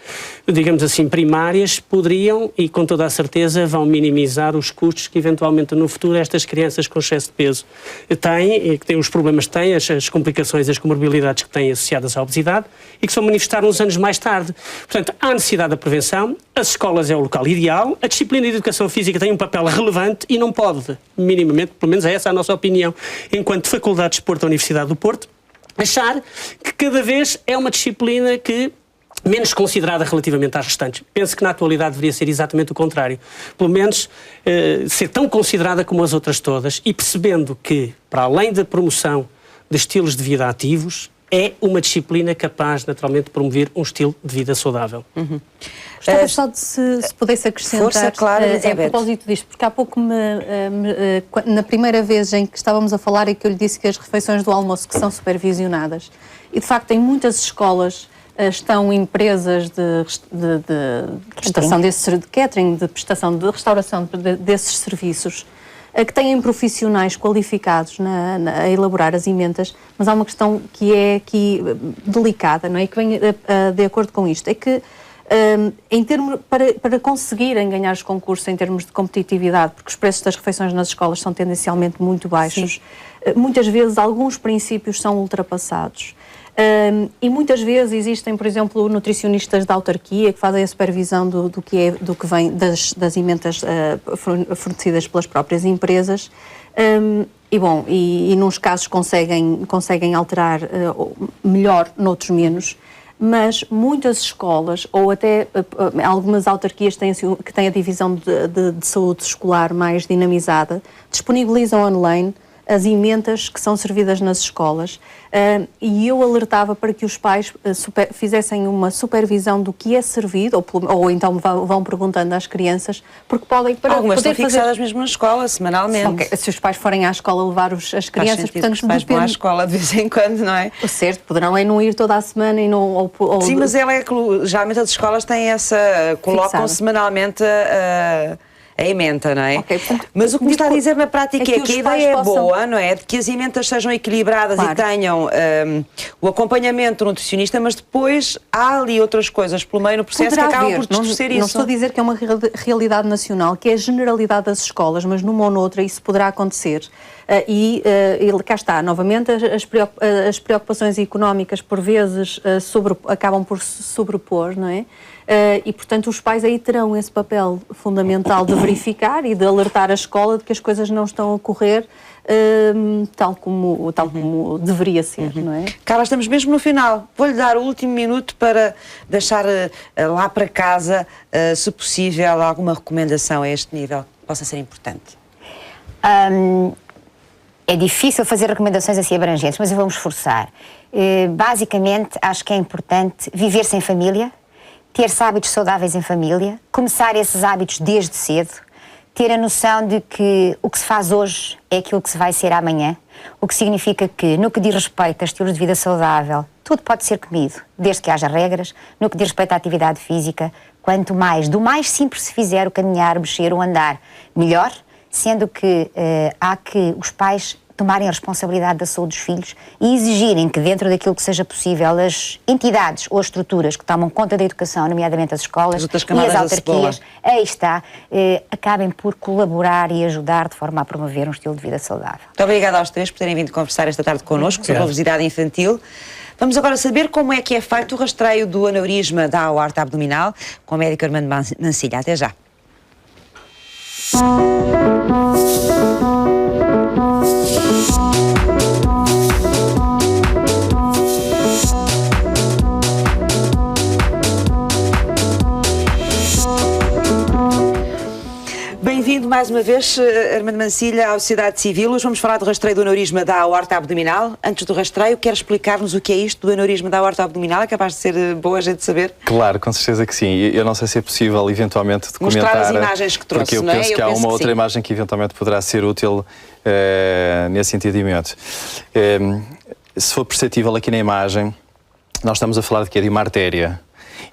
digamos assim, primárias poderiam e com toda a certeza vão minimizar os custos que eventualmente no futuro estas crianças com excesso de peso têm, e que têm os problemas que têm, as complicações, as comorbilidades que têm associadas à obesidade e que se vão manifestar uns anos mais tarde. Portanto, há necessidade da prevenção, as escolas é o local ideal, a disciplina de educação física tem um papel relevante e não pode, minimamente, pelo menos é essa a nossa opinião, enquanto Faculdade de Desporto da Universidade do Porto, achar que cada vez é uma disciplina que menos considerada relativamente às restantes. Penso que na atualidade deveria ser exatamente o contrário. Pelo menos ser tão considerada como as outras todas e percebendo que, para além da promoção de estilos de vida ativos, é uma disciplina capaz, naturalmente, de promover um estilo de vida saudável. Gostava só de se pudesse acrescentar, força, claro, a propósito disto, porque há pouco, na primeira vez em que estávamos a falar, e que eu lhe disse que as refeições do almoço que são supervisionadas, e de facto em muitas escolas estão empresas de prestação de catering, de prestação de restauração desses serviços, que têm profissionais qualificados a elaborar as emendas, mas há uma questão que é aqui delicada, não é? E que vem de acordo com isto, é que para conseguirem ganhar os concursos em termos de competitividade, porque os preços das refeições nas escolas são tendencialmente muito baixos, muitas vezes alguns princípios são ultrapassados. E muitas vezes existem, por exemplo, nutricionistas da autarquia que fazem a supervisão do que vem das emendas fornecidas pelas próprias empresas e nos casos conseguem alterar melhor, noutros menos. Mas muitas escolas, ou até algumas autarquias que têm a divisão de saúde escolar mais dinamizada, disponibilizam online as emendas que são servidas nas escolas, e eu alertava para que os pais fizessem uma supervisão do que é servido, ou então vão perguntando às crianças, porque podem... Algumas estão fixadas mesmo na escola, semanalmente. Se os pais forem à escola levar as crianças, portanto, os pais vão à escola de vez em quando, não é? Certo, poderão não ir toda a semana e não... Sim, mas geralmente as escolas têm colocam semanalmente a ementa, não é? Ok, portanto, mas o que me está a dizer na prática é que a os ideia pais é possam- boa, não é? De que as ementas sejam equilibradas Claro. e tenham o acompanhamento do nutricionista, mas depois há ali outras coisas pelo meio no processo Poderá que acabam haver. por distorcer isso. Não estou a dizer que é uma realidade nacional, que é a generalidade das escolas, mas numa ou noutra isso poderá acontecer. E cá está, novamente, as preocupações económicas por vezes acabam por se sobrepor, não é? E, portanto, os pais aí terão esse papel fundamental de verificar e de alertar a escola de que as coisas não estão a ocorrer tal como deveria ser, não é? Carla, estamos mesmo no final. Vou-lhe dar o último minuto para deixar lá para casa, se possível, alguma recomendação a este nível que possa ser importante. É difícil fazer recomendações assim abrangentes, mas eu vou-me esforçar. Basicamente, acho que é importante viver-se em família, ter-se hábitos saudáveis em família, começar esses hábitos desde cedo, ter a noção de que o que se faz hoje é aquilo que se vai ser amanhã, o que significa que, no que diz respeito a estilos de vida saudável, tudo pode ser comido, desde que haja regras. No que diz respeito à atividade física, quanto mais, do mais simples se fizer o caminhar, mexer ou andar, melhor, sendo que há que os pais tomarem a responsabilidade da saúde dos filhos e exigirem que, dentro daquilo que seja possível, as entidades ou as estruturas que tomam conta da educação, nomeadamente as escolas e as autarquias, aí está, acabem por colaborar e ajudar de forma a promover um estilo de vida saudável. Muito obrigada aos três por terem vindo conversar esta tarde connosco sobre a obesidade infantil. Vamos agora saber como é que é feito o rastreio do aneurisma da aorta abdominal com o médico Armando Mancilha. Até já. Bem-vindo mais uma vez, Armando Mancilha, à Sociedade Civil. Hoje vamos falar do rastreio do aneurisma da aorta abdominal. Antes do rastreio, quer explicar-nos o que é isto do aneurisma da aorta abdominal? É capaz de ser boa a gente saber? Claro, com certeza que sim. Eu não sei se é possível, eventualmente, documentar... Mostrar as imagens que trouxe, porque eu não é? penso que há uma outra imagem que, eventualmente, poderá ser útil nesse entendimento. Se for perceptível aqui na imagem, nós estamos a falar de quê? De uma artéria.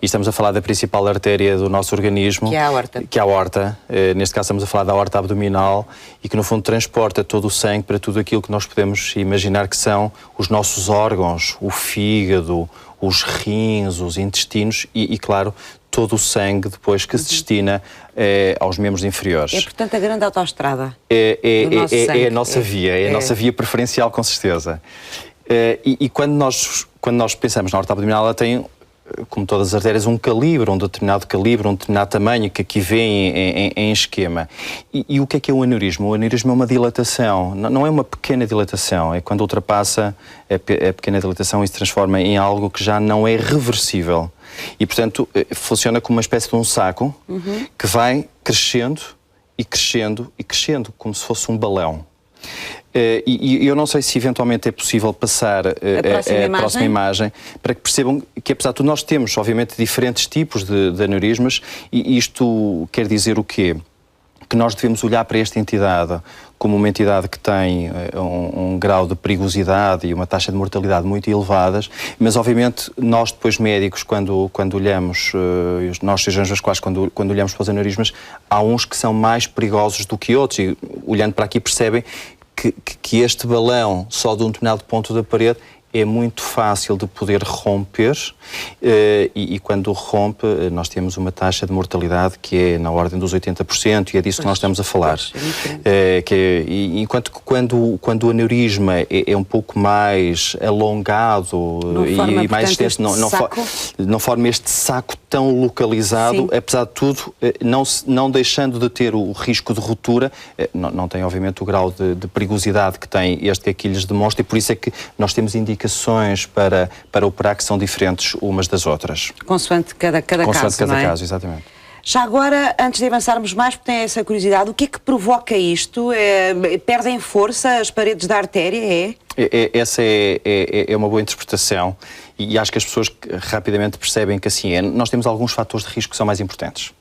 E estamos a falar da principal artéria do nosso organismo, que é a aorta. Que é a aorta. Neste caso estamos a falar da aorta abdominal e que no fundo transporta todo o sangue para tudo aquilo que nós podemos imaginar que são os nossos órgãos, o fígado, os rins, os intestinos e claro, todo o sangue depois que se destina aos membros inferiores. É, portanto, a grande autoestrada do nosso sangue. É a nossa via, é a nossa via preferencial, com certeza. E quando nós pensamos na aorta abdominal, ela tem, como todas as artérias, um calibre, um determinado calibre, um determinado tamanho que aqui vem em esquema. E o que é o aneurisma? O aneurisma é uma dilatação, não é uma pequena dilatação, é quando ultrapassa a pequena dilatação e se transforma em algo que já não é reversível. E, portanto, funciona como uma espécie de um saco que vai crescendo e crescendo e crescendo, como se fosse um balão. E eu não sei se eventualmente é possível passar a próxima imagem para que percebam que, apesar de tudo, nós temos, obviamente, diferentes tipos de aneurismas e isto quer dizer o quê? Que nós devemos olhar para esta entidade como uma entidade que tem um grau de perigosidade e uma taxa de mortalidade muito elevadas, mas obviamente nós depois médicos, quando olhamos, nós cirurgiões vasculares, quando olhamos para os aneurismas, há uns que são mais perigosos do que outros e olhando para aqui percebem que este balão só de um determinado ponto da parede é muito fácil de poder romper e quando rompe nós temos uma taxa de mortalidade que é na ordem dos 80% e é disso que nós estamos a falar. Enquanto que quando o aneurisma é um pouco mais alongado e mais extenso, não forma este saco tão localizado, apesar de tudo, não deixando de ter o risco de ruptura, não tem obviamente o grau de perigosidade que tem este que aqui lhes demonstra e por isso é que nós temos indicações para operar que são diferentes umas das outras. Consoante cada caso, Consoante cada não é? caso, exatamente. Já agora, antes de avançarmos mais, porque tem essa curiosidade, o que é que provoca isto? Perdem força as paredes da artéria? Essa é uma boa interpretação e acho que as pessoas rapidamente percebem que assim é. Nós temos alguns fatores de risco que são mais importantes.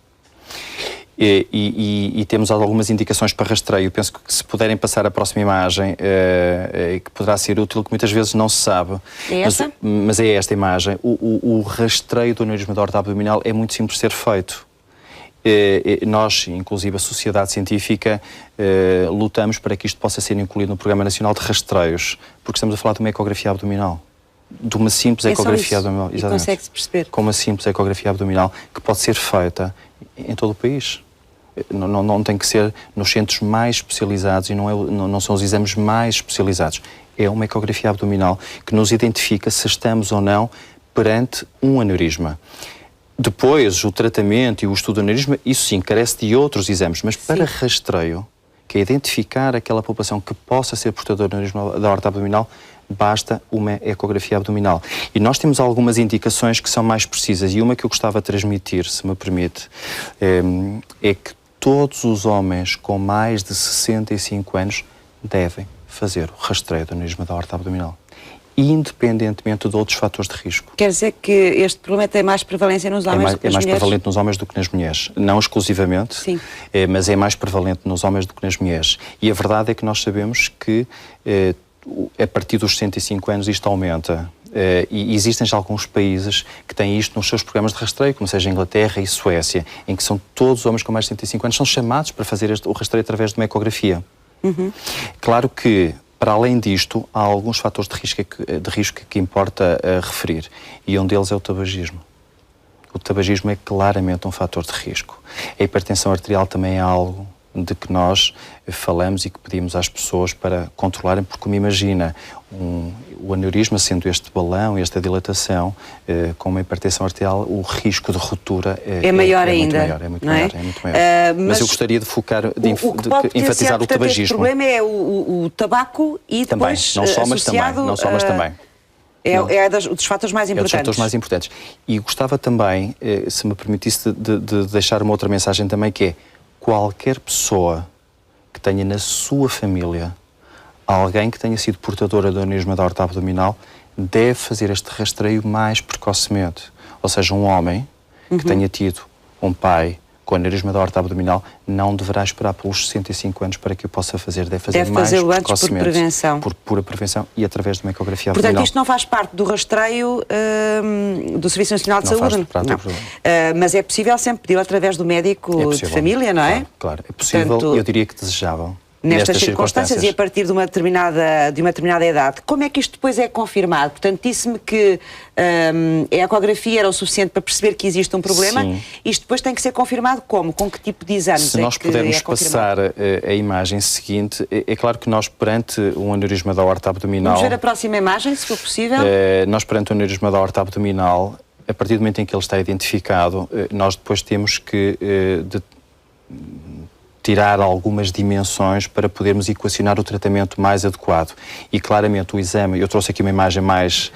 E temos algumas indicações para rastreio. Penso que se puderem passar a próxima imagem, que poderá ser útil, que muitas vezes não se sabe. É essa? Mas é esta imagem. O rastreio do aneurisma da aorta abdominal é muito simples de ser feito. Nós, inclusive a sociedade científica, lutamos para que isto possa ser incluído no Programa Nacional de Rastreios, porque estamos a falar de uma ecografia abdominal. De uma simples ecografia abdominal. E consegue-se perceber. Com uma simples ecografia abdominal que pode ser feita em todo o país. Não tem que ser nos centros mais especializados e não são os exames mais especializados. É uma ecografia abdominal que nos identifica se estamos ou não perante um aneurisma. Depois, o tratamento e o estudo do aneurisma, isso sim, carece de outros exames, mas para rastreio, que é identificar aquela população que possa ser portadora de aneurisma da aorta abdominal, basta uma ecografia abdominal. E nós temos algumas indicações que são mais precisas, e uma que eu gostava de transmitir, se me permite, é que todos os homens com mais de 65 anos devem fazer o rastreio do aneurisma da aorta abdominal, independentemente de outros fatores de risco. Quer dizer que este problema tem mais prevalência nos homens do que nas mulheres? É mais prevalente nos homens do que nas mulheres. Não exclusivamente, sim, mas é mais prevalente nos homens do que nas mulheres. E a verdade é que nós sabemos que a partir dos 65 anos isto aumenta. E existem já alguns países que têm isto nos seus programas de rastreio, como seja a Inglaterra e Suécia, em que são todos os homens com mais de 65 anos são chamados para fazer o rastreio através de uma ecografia. Claro que, para além disto, há alguns fatores de risco que importa referir, e um deles é o tabagismo. O tabagismo é claramente um fator de risco. A hipertensão arterial também é algo de que nós falamos e que pedimos às pessoas para controlarem, porque, como imagina, o aneurisma, sendo este balão, esta dilatação, com uma hipertensão arterial, o risco de ruptura é maior ainda. É muito maior. Mas eu gostaria de focar, de enfatizar o tabagismo. O problema é o tabaco e depois também, não só, mas também. É dos fatores mais importantes. É dos fatores mais importantes. E gostava também, se me permitisse, de deixar uma outra mensagem também, que é: qualquer pessoa que tenha na sua família alguém que tenha sido portadora do aneurisma da aorta abdominal deve fazer este rastreio mais precocemente. Ou seja, um homem que tenha tido um pai com aneurisma da aorta abdominal não deverá esperar pelos 65 anos para que o possa fazer. Deve fazer mais precocemente. Antes por prevenção. Por pura prevenção e através de uma ecografia abdominal. Portanto, isto não faz parte do rastreio do Serviço Nacional de Saúde? Não. Mas é possível sempre pedi-lo através do médico de família, não é? Claro, é possível. Portanto, eu diria que desejável. Nestas circunstâncias e a partir de uma determinada idade. Como é que isto depois é confirmado? Portanto, disse-me que a ecografia era o suficiente para perceber que existe um problema. Sim. Isto depois tem que ser confirmado como? Com que tipo de exames? Se nós pudermos passar a imagem seguinte, é claro que nós, perante um aneurisma da aorta abdominal... Vamos ver a próxima imagem, se for possível. Nós, perante um aneurisma da aorta abdominal, a partir do momento em que ele está identificado, nós depois temos que... tirar algumas dimensões para podermos equacionar o tratamento mais adequado. E claramente o exame, eu trouxe aqui uma imagem mais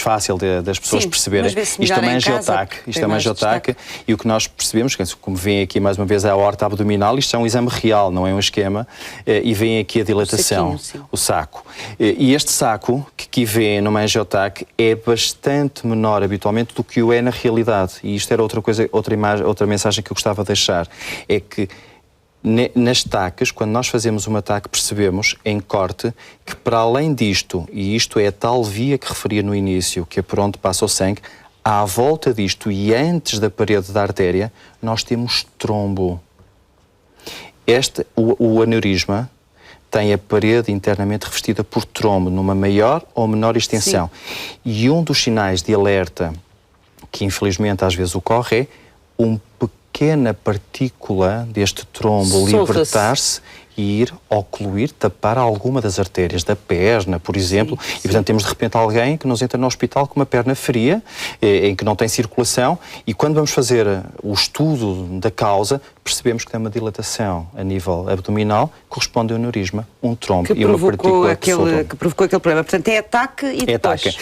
fácil das pessoas perceberem. Isto é uma angiotaque, e o que nós percebemos, como vem aqui mais uma vez a aorta abdominal, isto é um exame real, não é um esquema, e vem aqui a dilatação, o saco. E este saco, que aqui vê numa angiotaque, é bastante menor habitualmente do que o é na realidade. E isto era outra mensagem que eu gostava de deixar, é que nas tacas, quando nós fazemos uma taca, percebemos em corte que, para além disto, e isto é a tal via que referia no início, que é por onde passa o sangue, à volta disto e antes da parede da artéria, nós temos trombo. O aneurisma tem a parede internamente revestida por trombo, numa maior ou menor extensão. Sim. E um dos sinais de alerta, que infelizmente às vezes ocorre, é pequena partícula deste trombo libertar-se e ir ocluir, tapar alguma das artérias da perna, por exemplo. Sim. E, portanto, temos de repente alguém que nos entra no hospital com uma perna fria, em que não tem circulação, e quando vamos fazer o estudo da causa, percebemos que tem uma dilatação a nível abdominal, corresponde a um aneurisma, um trombo e uma partícula que provocou aquele problema. Portanto, é ataque e depois...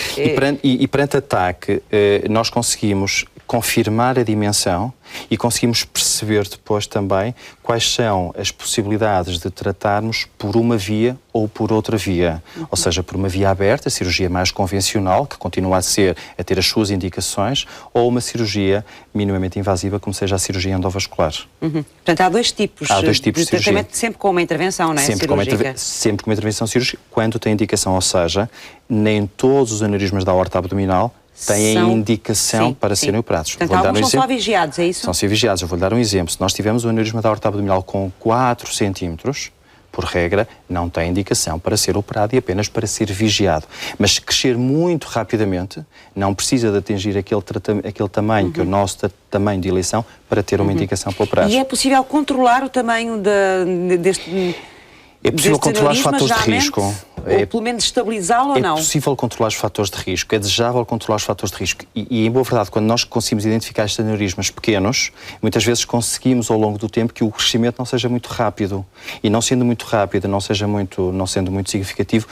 E perante ataque, nós conseguimos confirmar a dimensão e conseguimos perceber depois também quais são as possibilidades de tratarmos por uma via ou por outra via. Ou seja, por uma via aberta, a cirurgia mais convencional, que continua a ter as suas indicações, ou uma cirurgia minimamente invasiva, como seja a cirurgia endovascular. Portanto, há dois tipos de tratamento, sempre com uma intervenção, não é? Sempre com uma intervenção cirúrgica, quando tem indicação, ou seja, nem todos os aneurismas da aorta abdominal têm a indicação para serem operados. Portanto, alguns são só vigiados, é isso? São só vigiados. Eu vou-lhe dar um exemplo. Se nós tivermos um aneurisma da aorta abdominal com 4 centímetros, por regra, não tem indicação para ser operado e apenas para ser vigiado. Mas se crescer muito rapidamente, não precisa de atingir aquele tamanho, que é o nosso tamanho de eleição, para ter uma indicação para operar. E é possível controlar o tamanho deste... É possível controlar os fatores de risco. Ou pelo menos estabilizá-lo ou não? É possível controlar os fatores de risco, é desejável controlar os fatores de risco. E em boa verdade, quando nós conseguimos identificar estes aneurismas pequenos, muitas vezes conseguimos ao longo do tempo que o crescimento não seja muito rápido. E não sendo muito rápido, não sendo muito significativo,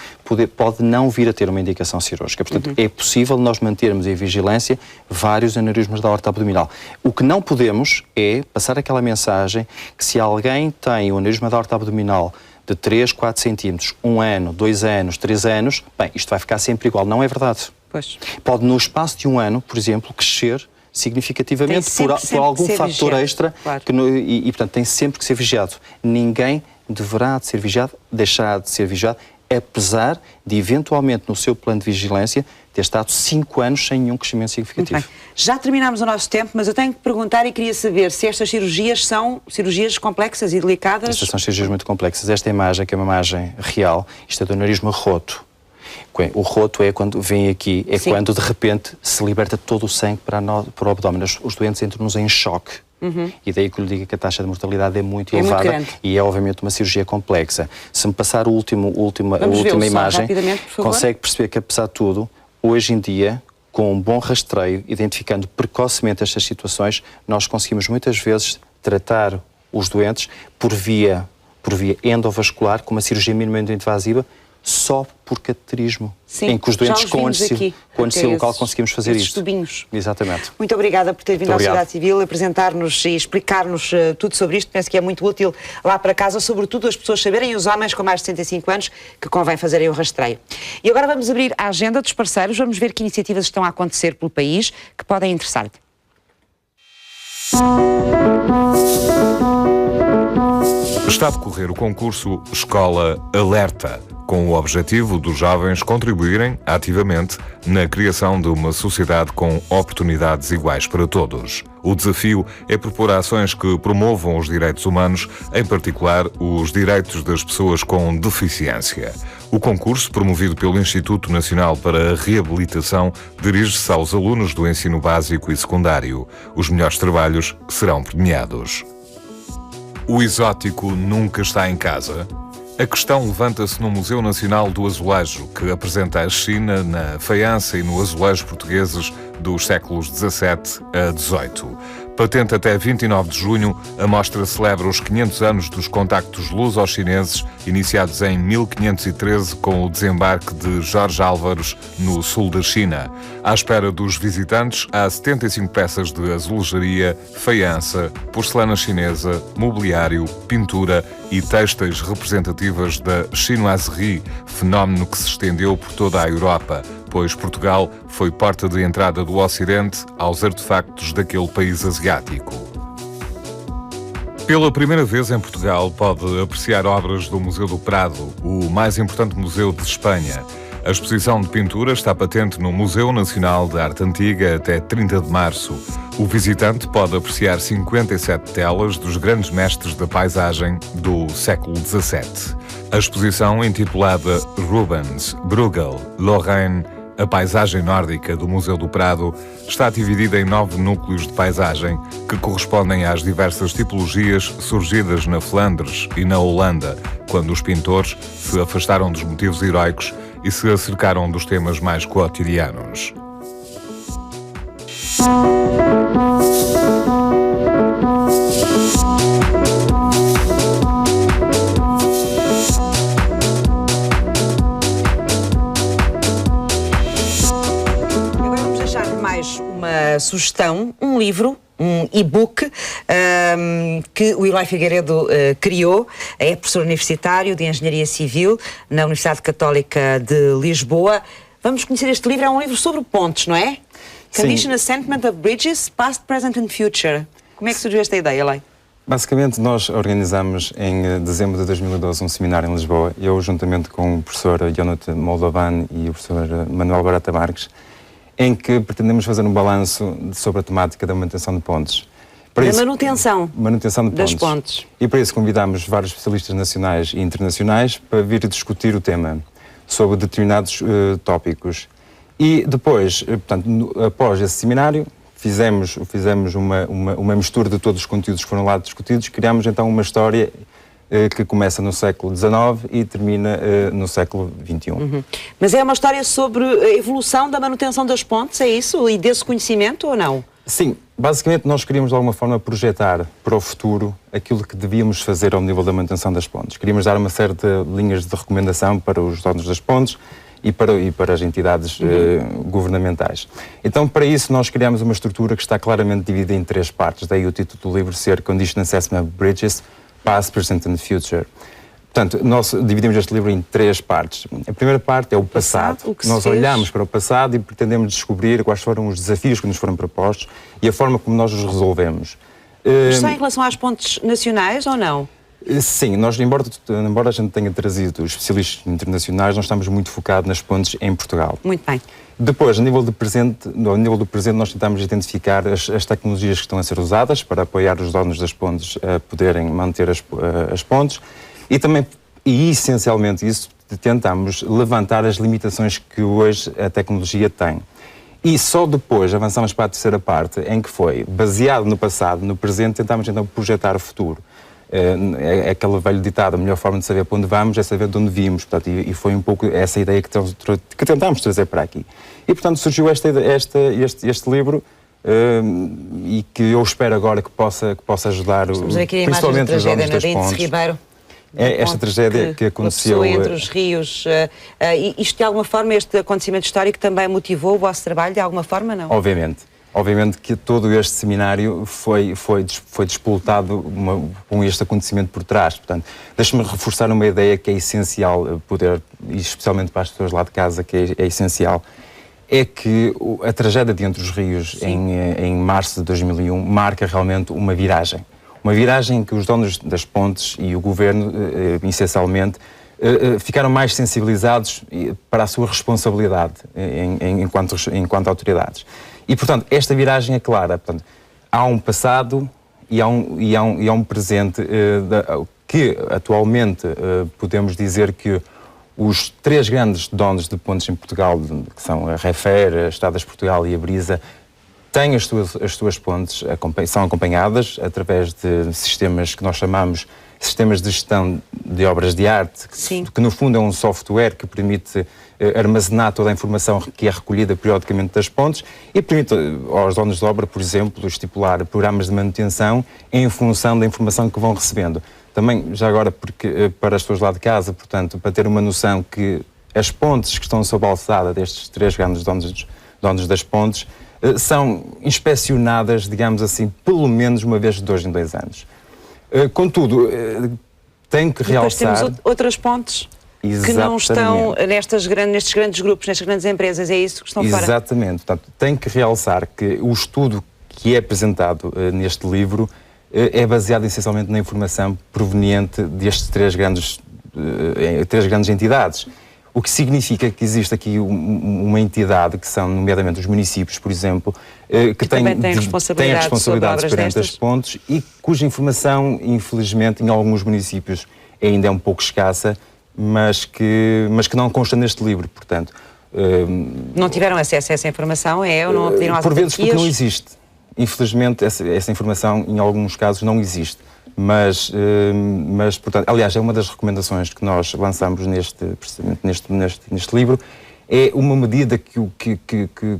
pode não vir a ter uma indicação cirúrgica. Portanto, é possível nós mantermos em vigilância vários aneurismas da aorta abdominal. O que não podemos é passar aquela mensagem que se alguém tem um aneurisma da aorta abdominal de 3, 4 centímetros, 1 ano, 2 anos, 3 anos, bem, isto vai ficar sempre igual. Não é verdade. Pois. Pode, no espaço de 1 ano, por exemplo, crescer significativamente por algum fator extra, claro. E, portanto, tem sempre que ser vigiado. Ninguém deverá de ser vigiado, deixará de ser vigiado, apesar de, eventualmente, no seu plano de vigilância, ter estado 5 anos sem nenhum crescimento significativo. Já terminámos o nosso tempo, mas eu tenho que perguntar e queria saber se estas cirurgias são cirurgias complexas e delicadas. Estas são cirurgias muito complexas. Esta imagem, que é uma imagem real, isto é do aneurisma roto. O roto é quando vem aqui, quando de repente se liberta todo o sangue para o abdômen. Os doentes entram-nos em choque. E daí que eu lhe digo que a taxa de mortalidade é muito elevada e é obviamente uma cirurgia complexa. Se me passar a última imagem, consegue perceber que, apesar de tudo, hoje em dia, com um bom rastreio, identificando precocemente estas situações, nós conseguimos muitas vezes tratar os doentes por via endovascular, com uma cirurgia minimamente invasiva, só por cateterismo. Em que os doentes com anestesia local conseguimos fazer isto. Tubinhos. Exatamente. Muito obrigada por ter vindo à Sociedade Civil apresentar-nos e explicar-nos tudo sobre isto. Penso que é muito útil lá para casa, sobretudo as pessoas saberem, os homens com mais de 65 anos, que convém fazerem o rastreio. E agora vamos abrir a agenda dos parceiros, vamos ver que iniciativas estão a acontecer pelo país que podem interessar-lhe. Está a decorrer o concurso Escola Alerta, com o objetivo dos jovens contribuírem ativamente na criação de uma sociedade com oportunidades iguais para todos. O desafio é propor ações que promovam os direitos humanos, em particular os direitos das pessoas com deficiência. O concurso, promovido pelo Instituto Nacional para a Reabilitação, dirige-se aos alunos do ensino básico e secundário. Os melhores trabalhos serão premiados. O exótico nunca está em casa? A questão levanta-se no Museu Nacional do Azulejo, que apresenta a China na faiança e no azulejo portugueses dos séculos XVII a XVIII. Patente até 29 de junho, a mostra celebra os 500 anos dos contactos luso-chineses, iniciados em 1513 com o desembarque de Jorge Álvares no sul da China. À espera dos visitantes, há 75 peças de azulejaria, faiança, porcelana chinesa, mobiliário, pintura e têxteis representativas da chinoiserie, fenómeno que se estendeu por toda a Europa, pois Portugal foi porta de entrada do Ocidente aos artefactos daquele país asiático. Pela primeira vez em Portugal pode apreciar obras do Museu do Prado, o mais importante museu de Espanha. A exposição de pintura está patente no Museu Nacional de Arte Antiga até 30 de março. O visitante pode apreciar 57 telas dos grandes mestres da paisagem do século XVII. A exposição, intitulada Rubens, Bruegel, Lorraine, a paisagem nórdica do Museu do Prado, está dividida em 9 núcleos de paisagem que correspondem às diversas tipologias surgidas na Flandres e na Holanda, quando os pintores se afastaram dos motivos heróicos e se acercaram dos temas mais cotidianos. Uma sugestão, um livro, um e-book que o Eloy Figueiredo criou. É professor universitário de Engenharia Civil na Universidade Católica de Lisboa. Vamos conhecer este livro, é um livro sobre pontes, não é? Sim. Condition Assentment of Bridges, Past, Present and Future. Como é que surgiu esta ideia, Eloy? Basicamente, nós organizamos em dezembro de 2012 um seminário em Lisboa, eu juntamente com o professor Jonathan Moldovan e o professor Manuel Barata Marques, em que pretendemos fazer um balanço sobre a temática da manutenção de pontes. Manutenção das pontes. E para isso convidamos vários especialistas nacionais e internacionais para vir discutir o tema sobre determinados tópicos. E depois, portanto, após esse seminário, fizemos uma mistura de todos os conteúdos que foram lá discutidos, criámos então uma história que começa no século XIX e termina no século XXI. Mas é uma história sobre a evolução da manutenção das pontes, é isso? E desse conhecimento ou não? Sim, basicamente nós queríamos de alguma forma projetar para o futuro aquilo que devíamos fazer ao nível da manutenção das pontes. Queríamos dar uma série de linhas de recomendação para os donos das pontes e para as entidades governamentais. Então, para isso, nós criamos uma estrutura que está claramente dividida em 3 partes, daí o título do livro ser Condition Assessment of Bridges, Past, Present and Future. Portanto, nós dividimos este livro em 3 partes. A primeira parte é o passado. Nós olhamos para o passado e pretendemos descobrir quais foram os desafios que nos foram propostos e a forma como nós os resolvemos. Isto é em relação às pontes nacionais ou não? Sim, nós, embora a gente tenha trazido os especialistas internacionais, nós estamos muito focados nas pontes em Portugal. Muito bem. Depois, ao nível do presente, nós tentamos identificar as tecnologias que estão a ser usadas para apoiar os donos das pontes a poderem manter as pontes e essencialmente isso, tentamos levantar as limitações que hoje a tecnologia tem. E só depois avançamos para a terceira parte, em que foi, baseado no passado, no presente, tentamos então projetar o futuro. É aquele velho ditado, a melhor forma de saber para onde vamos é saber de onde vimos, portanto, e foi um pouco essa ideia que tentámos trazer para aqui. E, portanto, surgiu este livro e que eu espero agora que possa ajudar, principalmente os donos das pontes. Ribeiro. É esta tragédia que aconteceu entre os rios. Isto, de alguma forma, este acontecimento histórico também motivou o vosso trabalho, de alguma forma, não? Obviamente que todo este seminário foi despoltado com este acontecimento por trás. Portanto, deixe-me reforçar uma ideia que é essencial poder, e especialmente para as pessoas lá de casa, que é essencial, é que a tragédia de Entre os Rios, em março de 2001, marca realmente uma viragem. Uma viragem em que os donos das pontes e o governo, essencialmente, ficaram mais sensibilizados para a sua responsabilidade enquanto autoridades. E, portanto, esta viragem é clara. Portanto, há um passado e há um presente que, atualmente, podemos dizer que os 3 grandes donos de pontes em Portugal, que são a Refer, a Estradas de Portugal e a Brisa, têm as suas pontes, são acompanhadas através de sistemas que nós chamamos sistemas de gestão de obras de arte, que no fundo é um software que permite armazenar toda a informação que é recolhida periodicamente das pontes e permite aos donos de obra, por exemplo, estipular programas de manutenção em função da informação que vão recebendo. Também, já agora, porque para as pessoas lá de casa, portanto, para ter uma noção que as pontes que estão sob a alçada destes 3 grandes donos das pontes são inspecionadas, digamos assim, pelo menos uma vez de 2 em 2 anos. Contudo, tenho que realçar... Depois temos outras pontes que não estão nestes grandes grupos, nestas grandes empresas, é isso que estão fora? Exatamente. Portanto, tenho que realçar que o estudo que é apresentado neste livro é baseado essencialmente na informação proveniente destes 3 grandes entidades. O que significa que existe aqui uma entidade, que são nomeadamente os municípios, por exemplo, que têm responsabilidades perante as pontes e cuja informação, infelizmente, em alguns municípios ainda é um pouco escassa, mas que não consta neste livro, portanto... não tiveram acesso a essa informação, ou não pediram às por vezes porque não existe. Infelizmente, essa informação, em alguns casos, não existe. Mas, portanto, aliás, é uma das recomendações que nós lançamos neste livro, é uma medida que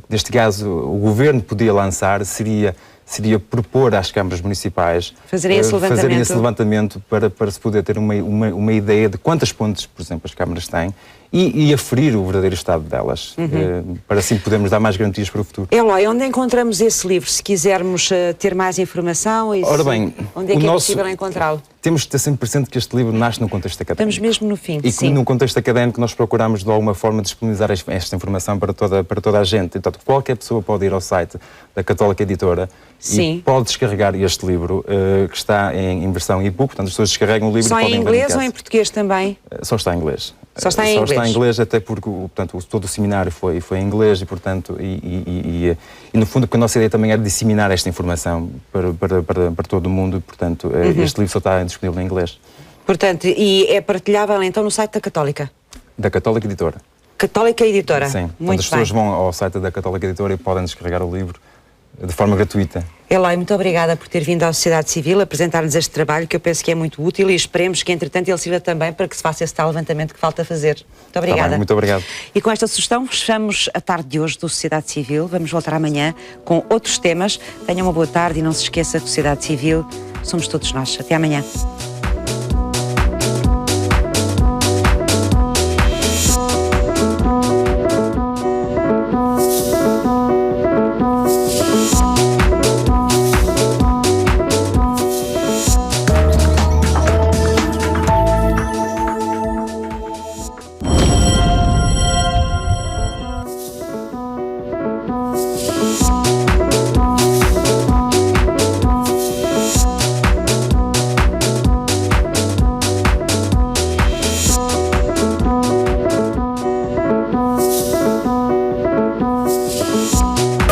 neste caso, o Governo podia lançar, seria propor às câmaras municipais fazerem esse levantamento para se poder ter uma ideia de quantas pontes, por exemplo, as câmaras têm e aferir o verdadeiro estado delas, para assim podermos dar mais garantias para o futuro. Eloy, onde encontramos esse livro, se quisermos ter mais informação? Ora bem, onde é que é possível encontrá-lo? temos de ter sempre presente que este livro nasce no contexto académico. Estamos mesmo no fim, e sim. E no contexto académico nós procuramos de alguma forma disponibilizar esta informação para toda a gente. Então, qualquer pessoa pode ir ao site da Católica Editora sim. e pode descarregar este livro, que está em versão e-book, portanto as pessoas descarregam o livro só e podem ler. Só em inglês ou em português também? Só está em inglês. Só está em inglês? Só está em inglês, até porque todo o seminário foi em inglês e, portanto, e no fundo a nossa ideia também era disseminar esta informação para todo o mundo e, portanto, este livro só está disponível em inglês. Portanto, e é partilhável então no site da Católica? Da Católica Editora. Católica Editora? Sim. Muito Portanto, as pessoas bem. vão ao site da Católica Editora e podem descarregar o livro de forma gratuita. Eloy, muito obrigada por ter vindo à sociedade civil apresentar-nos este trabalho que eu penso que é muito útil e esperemos que, entretanto, ele sirva também para que se faça esse tal levantamento que falta fazer. Muito obrigada. Tá bem, muito obrigado. E com esta sugestão fechamos a tarde de hoje do Sociedade Civil. Vamos voltar amanhã com outros temas. Tenham uma boa tarde e não se esqueça que Sociedade Civil somos todos nós. Até amanhã.